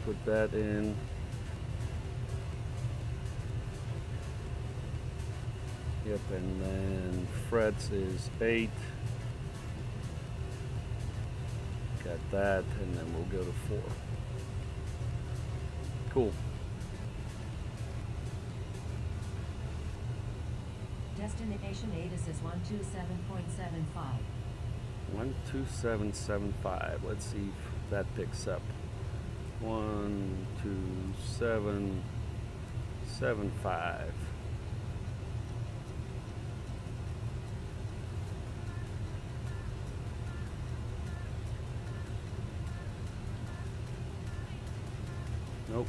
Put that in. Yep, and then Fred's is 8. Got that, and then we'll go to 4. Cool. Destination ATIS is 127.75. 12775. Let's see if that picks up. 12775. Nope.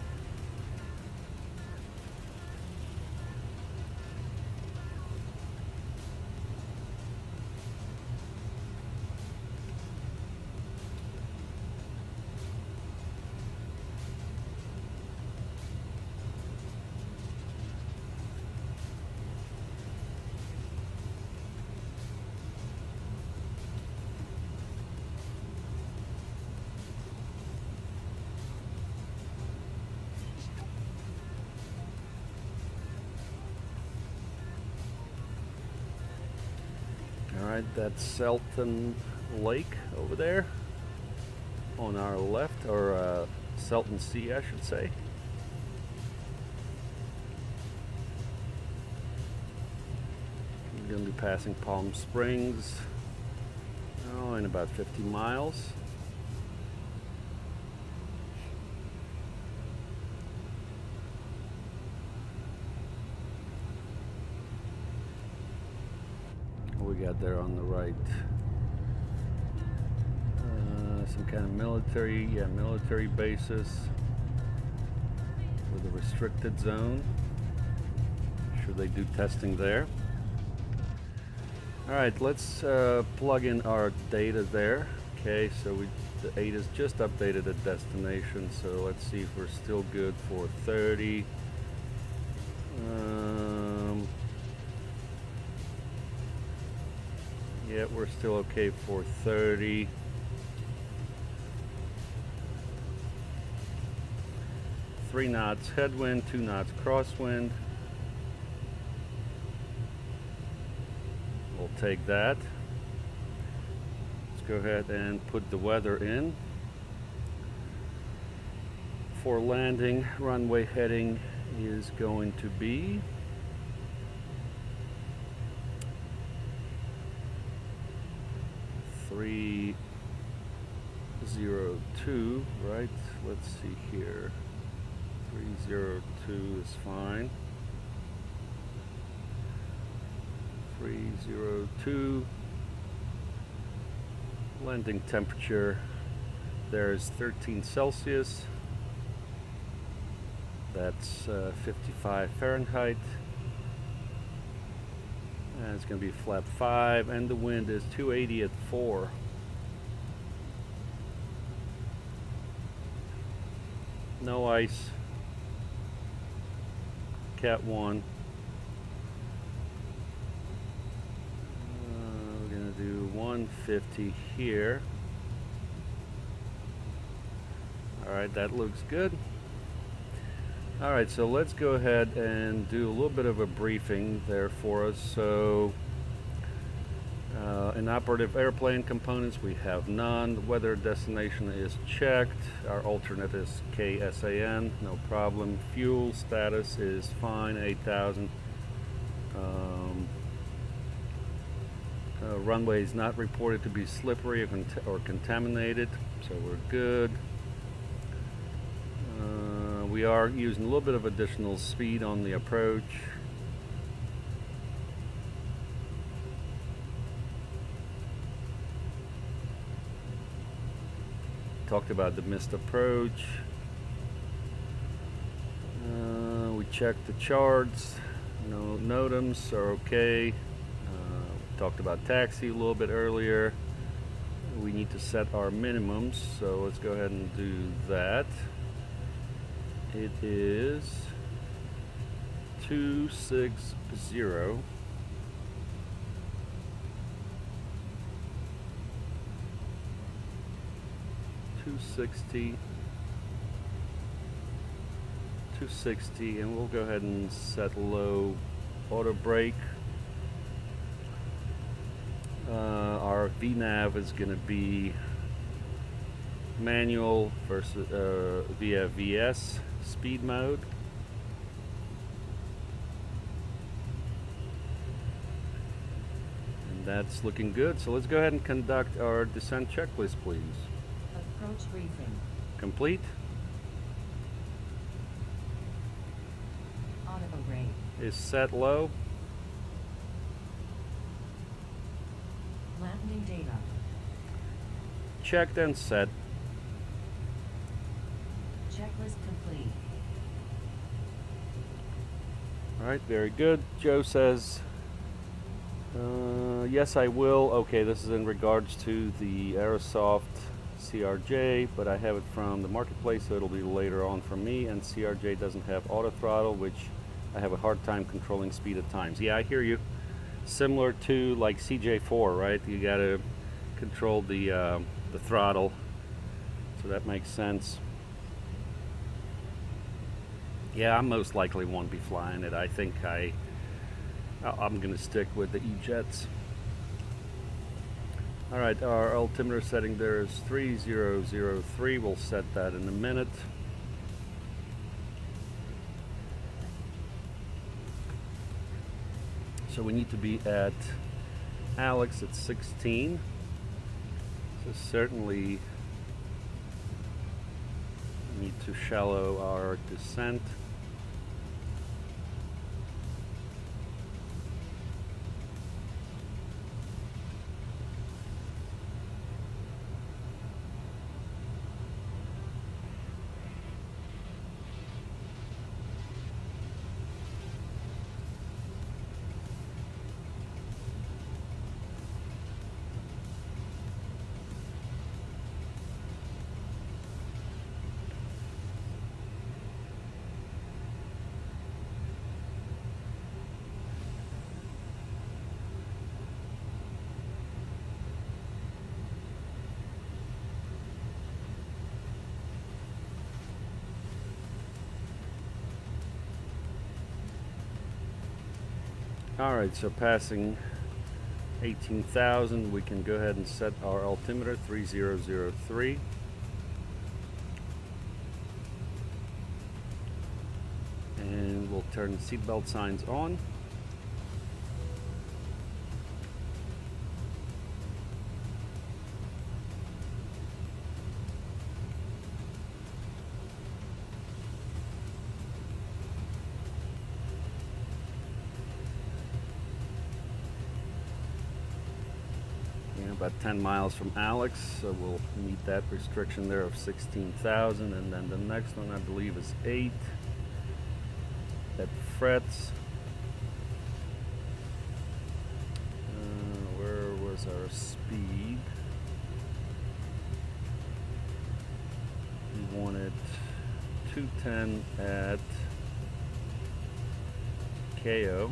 Alright, that's Selton Lake over there on our left, or Selton Sea, I should say. We're going to be passing Palm Springs in about 50 miles. We got there on the right, some kind of military basis with a restricted zone. Sure they do testing there. All right, let's plug in our data there. Okay, so the ATIS just updated the destination, so let's see if we're still good for 30. Yeah, we're still okay for 30. Three knots headwind, 2 knots crosswind. We'll take that. Let's go ahead and put the weather in. For landing, runway heading is going to be 302, right? Let's see here. 302 is fine. 302. Landing temperature there is 13 Celsius. That's 55 Fahrenheit. And it's going to be flap 5, and the wind is 280 at 4. No ice. Cat 1. We're going to do 150 here. Alright, that looks good. Alright, so let's go ahead and do a little bit of a briefing there for us. So, in operative airplane components, we have none. The weather destination is checked. Our alternate is KSAN, no problem. Fuel status is fine, 8,000. Runway is not reported to be slippery or contaminated, so we're good. We are using a little bit of additional speed on the approach. Talked about the missed approach. We checked the charts. No NOTAMs are okay. Talked about taxi a little bit earlier. we need to set our minimums, so let's go ahead and do that. It is 260, 260, 260, and we'll go ahead and set low auto brake. Our VNAV is going to be manual versus via VS speed mode. And that's looking good. So let's go ahead and conduct our descent checklist, please. Approach briefing. Complete. Auto brake. Is set low. Landing data. Checked and set. Checklist complete. Alright, very good. Joe says, yes, I will. Okay, this is in regards to the Aerosoft CRJ, but I have it from the marketplace, so it'll be later on from me, and CRJ doesn't have auto throttle, which I have a hard time controlling speed at times. Yeah, I hear you. Similar to like CJ4, right? You gotta control the throttle, so that makes sense. Yeah, I most likely won't be flying it. I think I'm gonna stick with the E-Jets. All right, our altimeter setting there is 3003. We'll set that in a minute. So we need to be at Alex at 16. So certainly need to shallow our descent. Alright, so passing 18,000, we can go ahead and set our altimeter 3003. And we'll turn the seatbelt signs on. About 10 miles from Alex, so we'll meet that restriction there of 16,000, and then the next one I believe is 8 at Frets. Where was our speed? We wanted 210 at KO.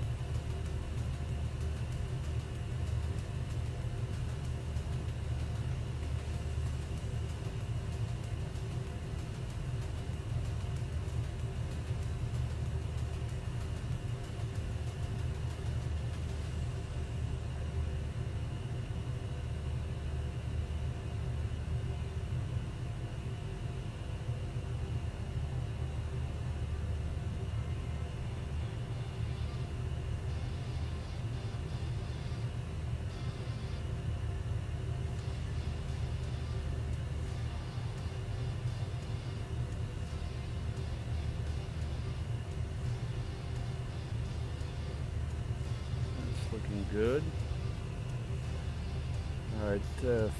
Good. Alright,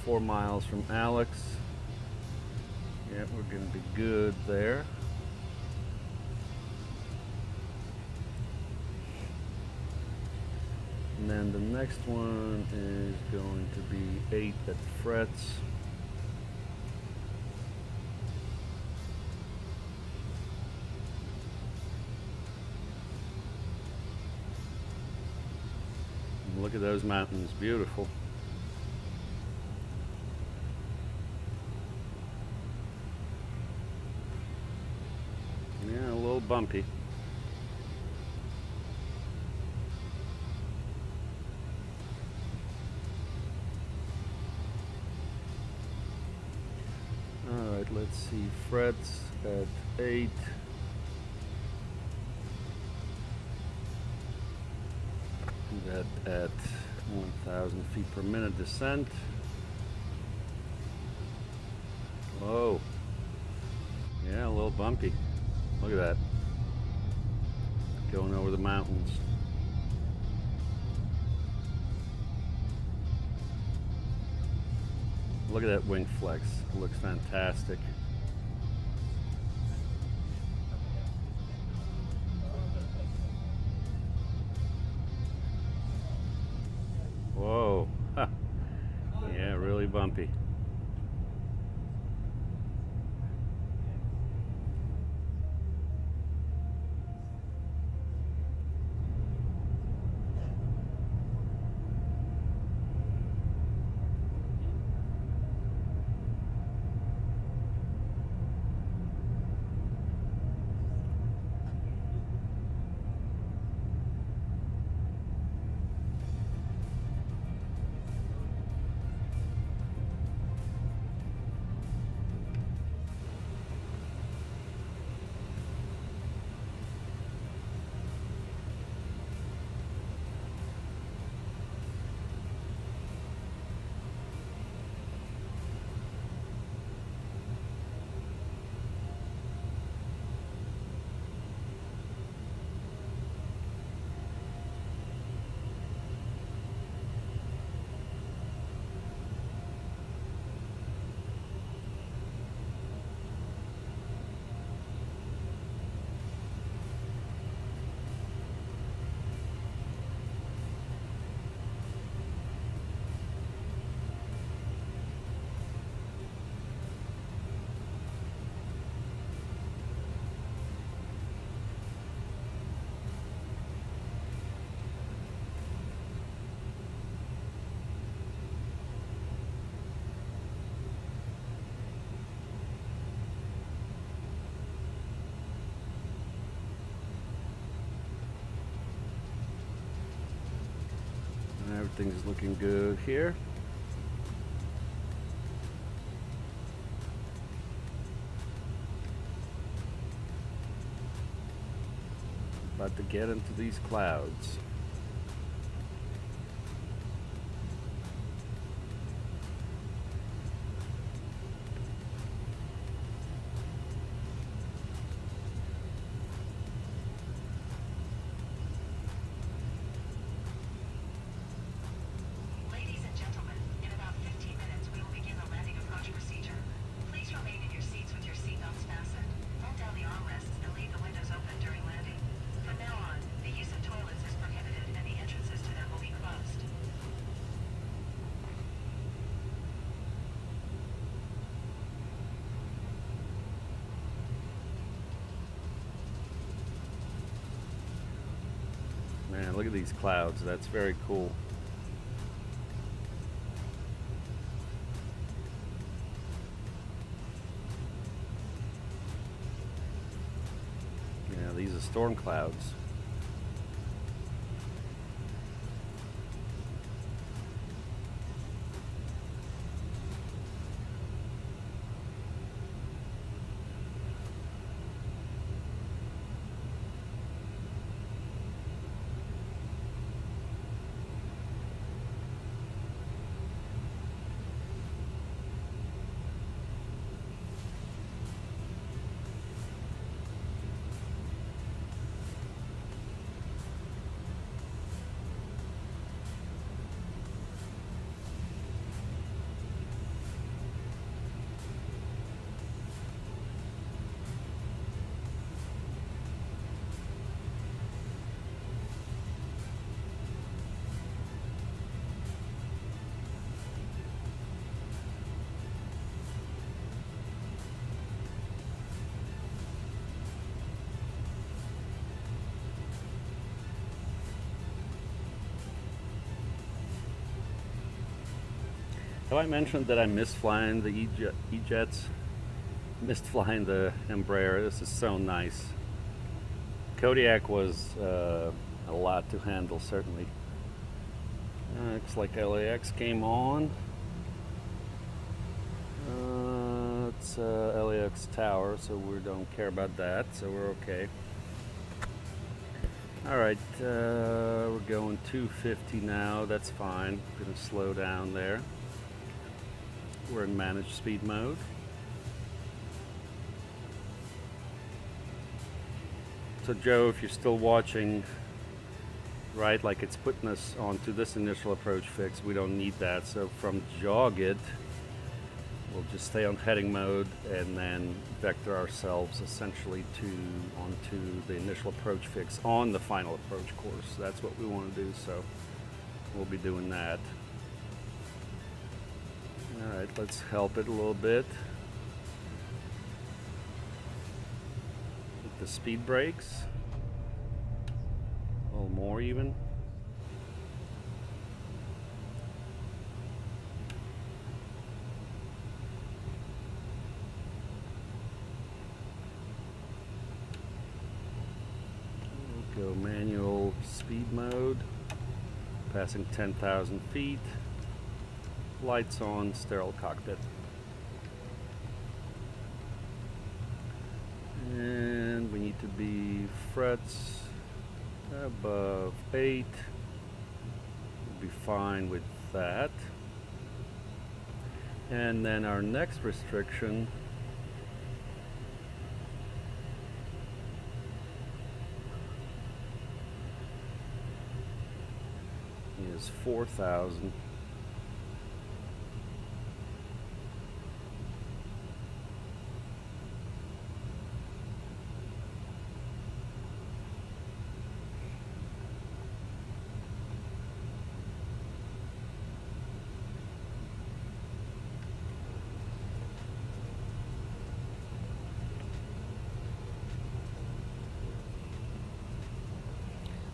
4 miles from Alex. Yeah, we're going to be good there. And then the next one is going to be 8 at the frets. And look at those mountains, beautiful. Yeah, a little bumpy. Alright, let's see, frets at 8. That at 1,000 feet per minute descent. Whoa. Yeah, a little bumpy. Look at that. Going over the mountains. Look at that wing flex. It looks fantastic. Whoa. Huh. Yeah, really bumpy. Everything's looking good here. About to get into these clouds. Man, look at these clouds. That's very cool. Yeah, these are storm clouds. Have I mentioned that I missed flying the E-Jets? Missed flying the Embraer. This is so nice. Kodiak was a lot to handle, certainly. Looks like LAX came on. It's LAX tower, so we don't care about that, so we're okay. Alright, we're going 250 now, that's fine. Gonna slow down there. We're in managed speed mode. So Joe, if you're still watching, right, like it's putting us onto this initial approach fix, we don't need that. So from jog it, we'll just stay on heading mode and then vector ourselves essentially onto the initial approach fix on the final approach course. That's what we want to do, so we'll be doing that. Alright, let's help it a little bit. With the speed brakes. A little more even. We'll go manual speed mode. Passing 10,000 feet. Lights on, sterile cockpit. And we need to be frets above 8. We'll be fine with that. And then our next restriction is 4,000.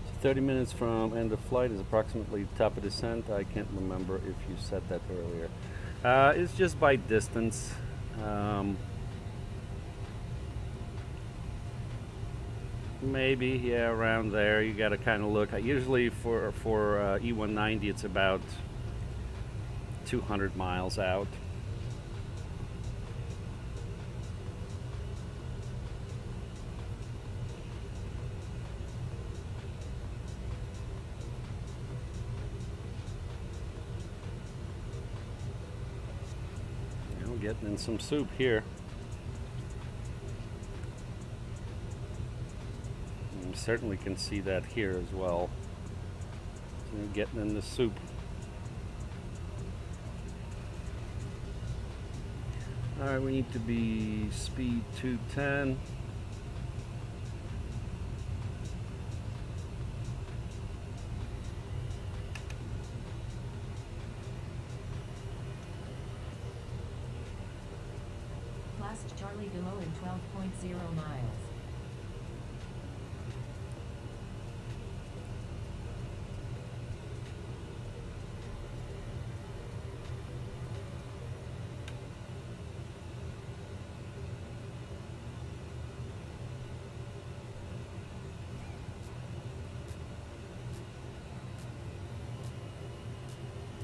So 30 minutes from end of flight is approximately top of descent. I can't remember if you said that earlier. It's just by distance. Maybe, yeah, around there. You got to kind of look. Usually for E190, it's about 200 miles out. Getting in some soup here. You certainly can see that here as well. So getting in the soup. Alright, we need to be speed 210. Charlie below in 12.0 miles.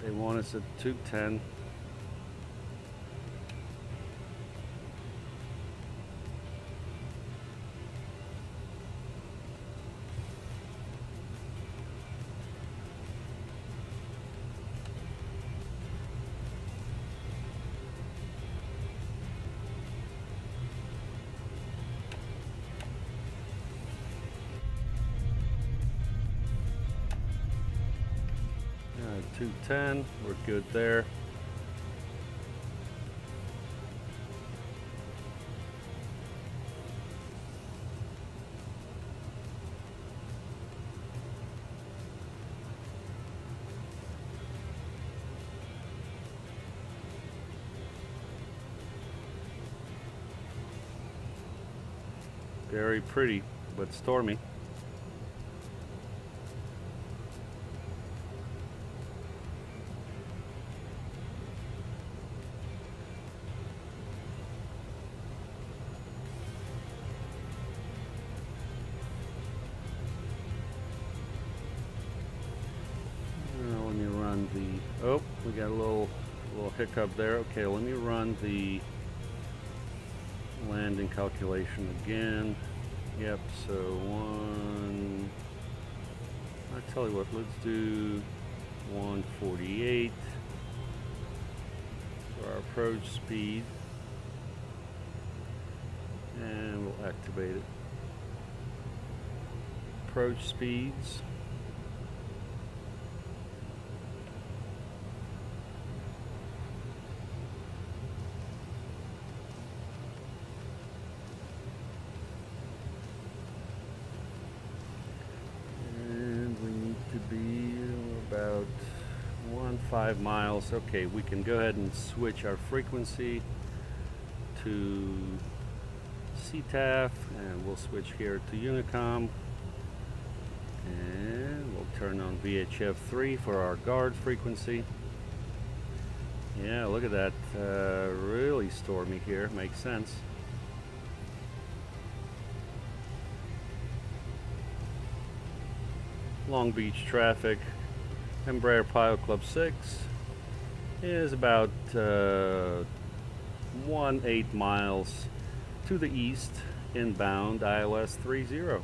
They want us at 210. All right, 210, we're good there. Very pretty, but stormy. got a little hiccup there. Okay, let me run the landing calculation again. Yep, so I tell you what, let's do 148 for our approach speed, and we'll activate it. Approach speeds. About 1.5 miles. Okay, we can go ahead and switch our frequency to CTAF, and we'll switch here to Unicom, and we'll turn on VHF3 for our guard frequency. Yeah, look at that, really stormy here, makes sense. Long Beach traffic, Embraer Pilot Club 6 is about 1.8 miles to the east, inbound ILS 30.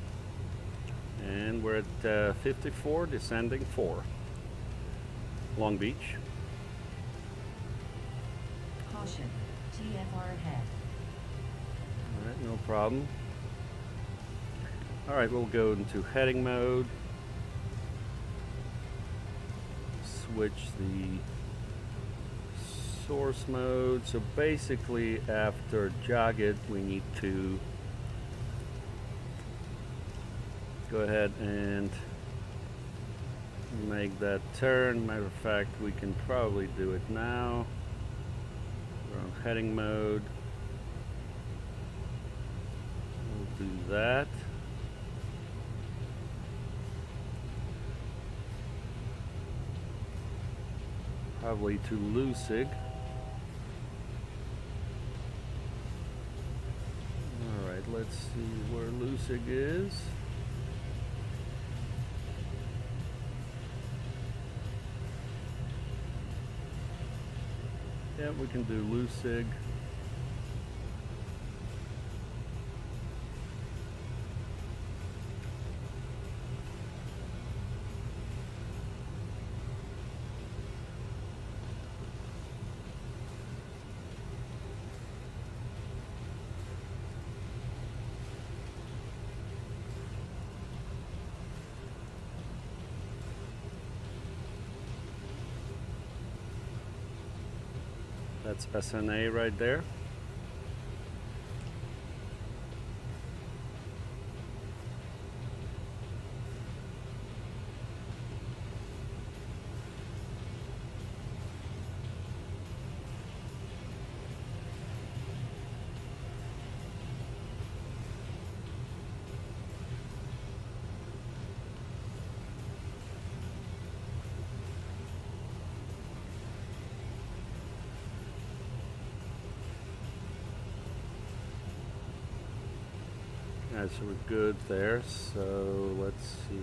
And we're at 54, descending 4. Long Beach. Caution, TFR ahead. Alright, no problem. Alright, we'll go into heading mode. Switch the source mode. So basically after jog it, we need to go ahead and make that turn. Matter of fact, we can probably do it now. We're on heading mode. We'll do that. Probably to Lucig. Alright, let's see where Lucig is. Yeah, we can do Lucig. That's SNA right there. So we're good there, so let's see.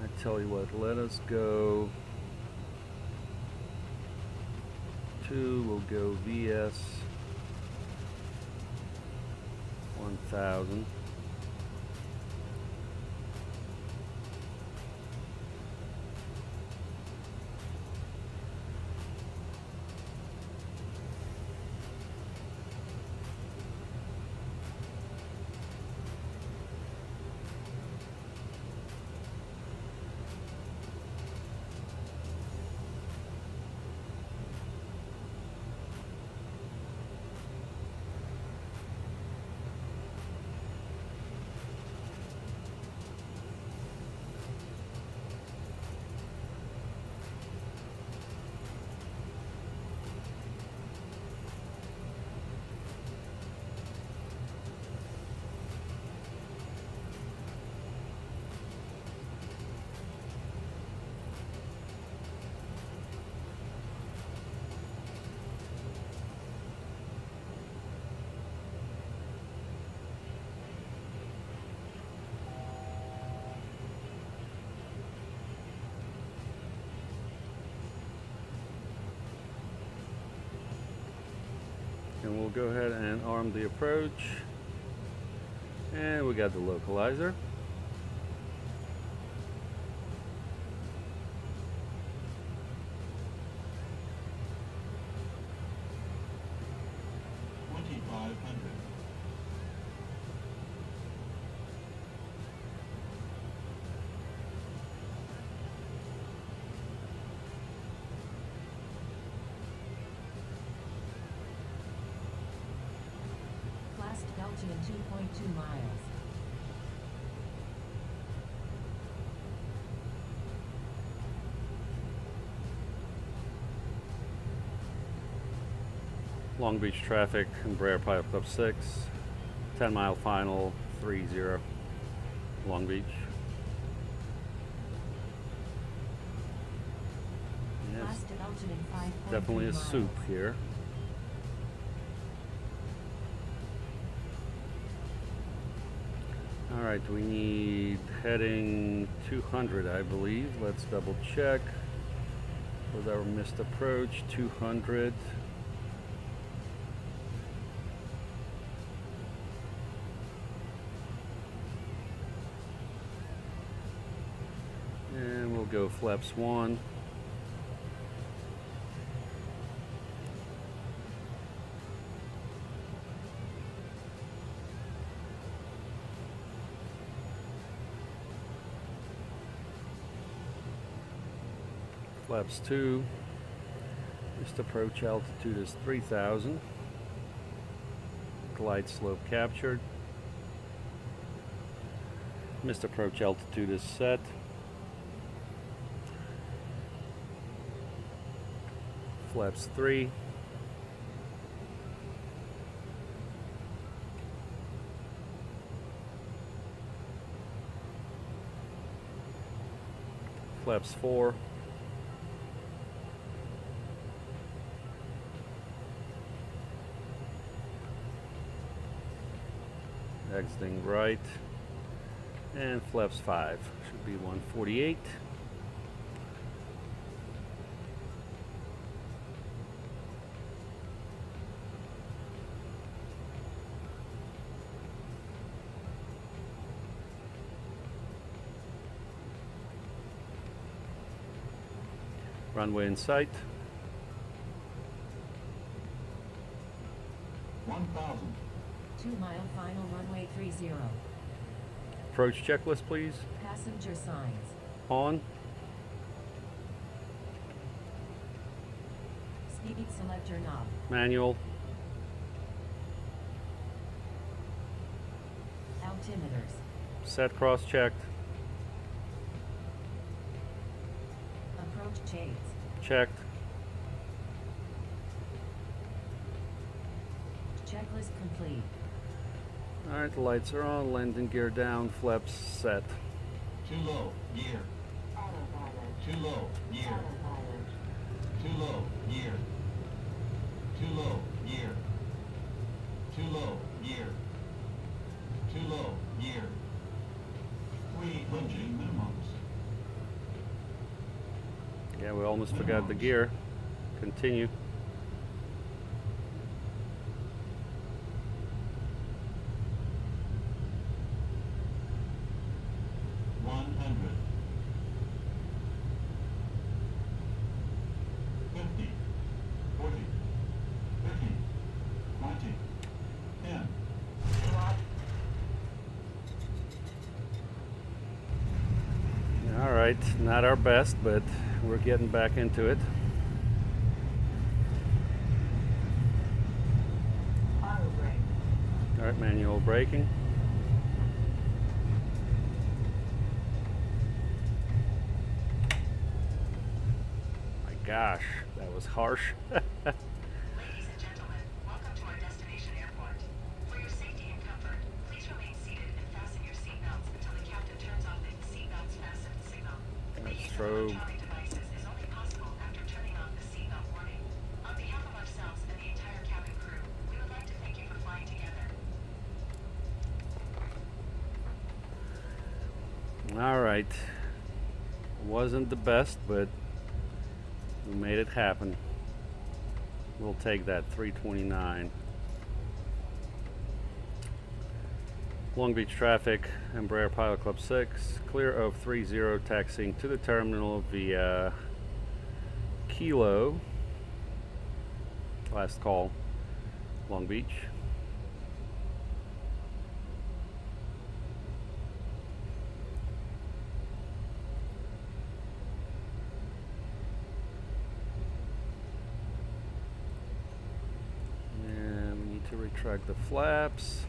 I tell you what, let us go to, we'll go VS 1000. go ahead and arm the approach. And we got the localizer. Belgian 2.2 miles. Long Beach traffic, Embraer Pilot Club 6, 10-mile final, 30, Long Beach. Yes, definitely a soup here. Alright, we need heading 200, I believe. Let's double check. Was our missed approach, 200. And we'll go flaps 1. Flaps 2. Missed approach altitude is 3,000. Glide slope captured. Missed approach altitude is set. Flaps 3. Flaps 4. Exiting right, and flaps 5 should be 148. Runway in sight. 1,000. 2-mile final runway 30. Approach checklist, please. Passenger signs. On. Speed selector knob. Manual. Altimeters. Set cross-checked. Approach shades. Checked. Checklist complete. Alright, the lights are on, landing gear down, flaps set. Too low, gear. Too low, gear. Too low, gear. Too low, gear. Too low, gear. Too low, gear. 300 minimums. Yeah, we almost forgot the gear. Continue. Alright, not our best, but we're getting back into it. Auto brake. Alright, manual braking. My gosh, that was harsh. Ladies and gentlemen, welcome to our destination airport. For your safety and comfort, please remain seated and fasten your seatbelts until the captain turns off the seatbelts fasten signal. The use of electronic devices is only possible after turning off the seatbelt warning. On behalf of ourselves and the entire cabin crew, we would like to thank you for flying together. Alright. Wasn't the best, but we made it happen. We'll take that 329. Long Beach traffic, Embraer Pilot Club 6, clear of 30, taxiing to the terminal via Kilo, last call, Long Beach. And we need to retract the flaps.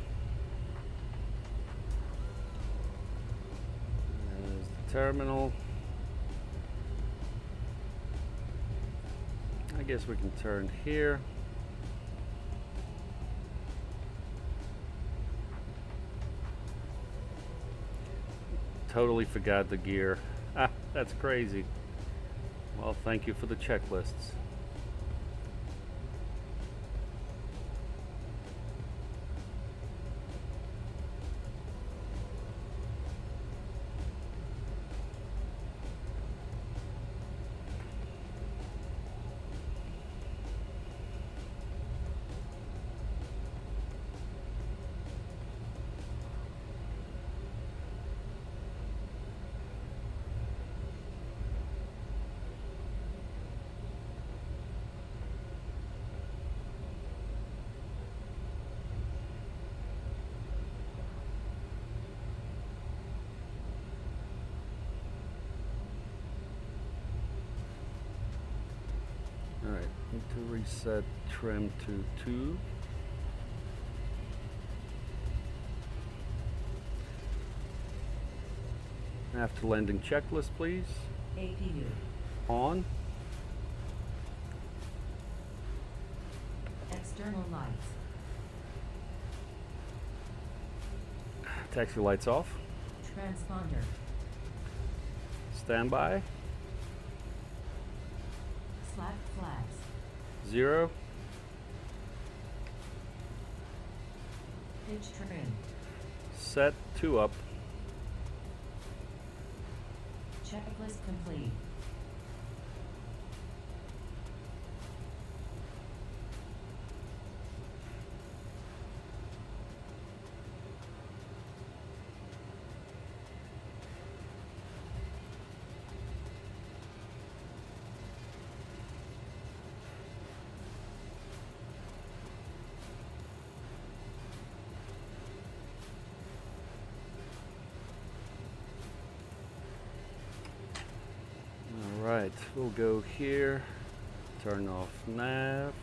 Terminal. I guess we can turn here. Totally forgot the gear. Ah, that's crazy. Well, thank you for the checklists. Alright, need to reset trim to 2. After landing checklist, please. APU. On. External lights. Taxi lights off. Transponder. Standby. Slack flaps. 0. Pitch trim. Set 2 up. Checklist complete. Alright, we'll go here, turn off nav,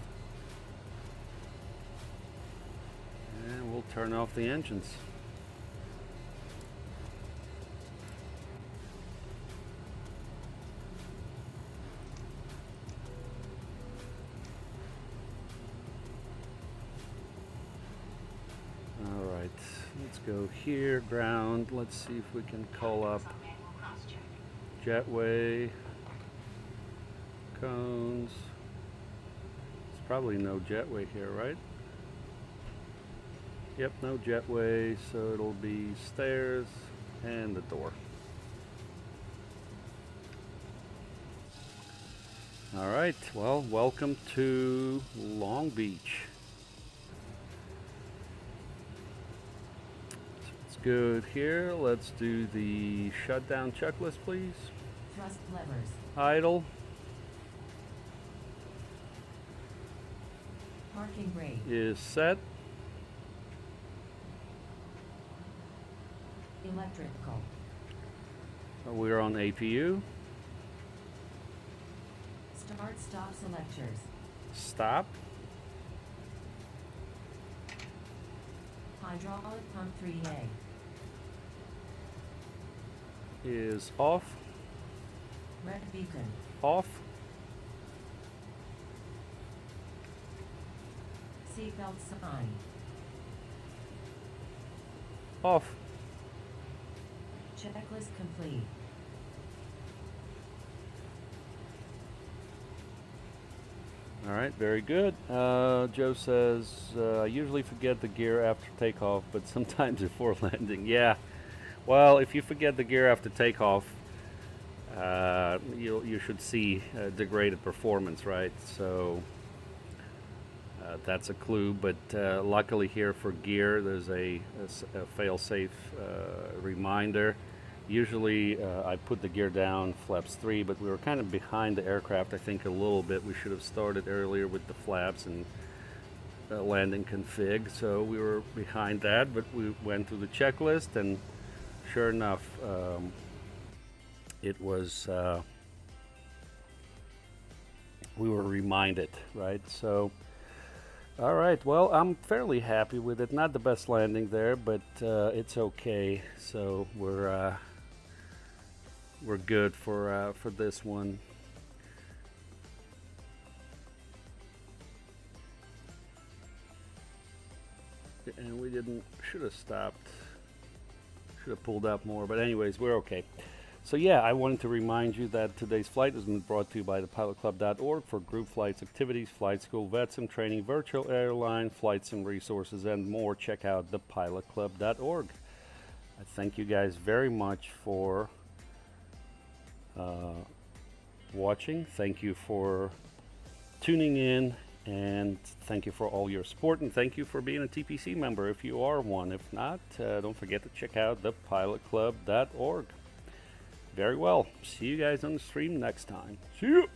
and we'll turn off the engines. Alright, let's go here, ground, let's see if we can call up jetway. Cones. There's probably no jetway here, right? Yep, no jetway, so it'll be stairs and the door. Alright, well, welcome to Long Beach. So it's good here. Let's do the shutdown checklist, please. Thrust levers. Idle. Parking brake. Is set. Electrical. We're on APU. Start stop selectors. Stop. Hydraulic pump 3A. Is off. Red beacon. Off. Seatbelt sign. Off. Checklist complete. All right, very good. Joe says, I usually forget the gear after takeoff, but sometimes before landing. Yeah, well, if you forget the gear after takeoff, you should see degraded performance, right? So that's a clue. But luckily here for gear, there's a fail-safe reminder. Usually I put the gear down, flaps 3, but we were kind of behind the aircraft, I think, a little bit. We should have started earlier with the flaps and landing config, so we were behind that, but we went through the checklist, and sure enough, it was, we were reminded, right? So, all right, well, I'm fairly happy with it. Not the best landing there, but it's okay. So we're good for this one. And we should have stopped, should have pulled up more, but anyways, we're okay. So yeah, I wanted to remind you that today's flight has been brought to you by thepilotclub.org for group flights, activities, flight school, VATSIM training, virtual airline, flight sim resources, and more. Check out thepilotclub.org. I thank you guys very much for watching. Thank you for tuning in, and thank you for all your support, and thank you for being a TPC member if you are one. If not, don't forget to check out thepilotclub.org. Very well. See you guys on the stream next time. See you.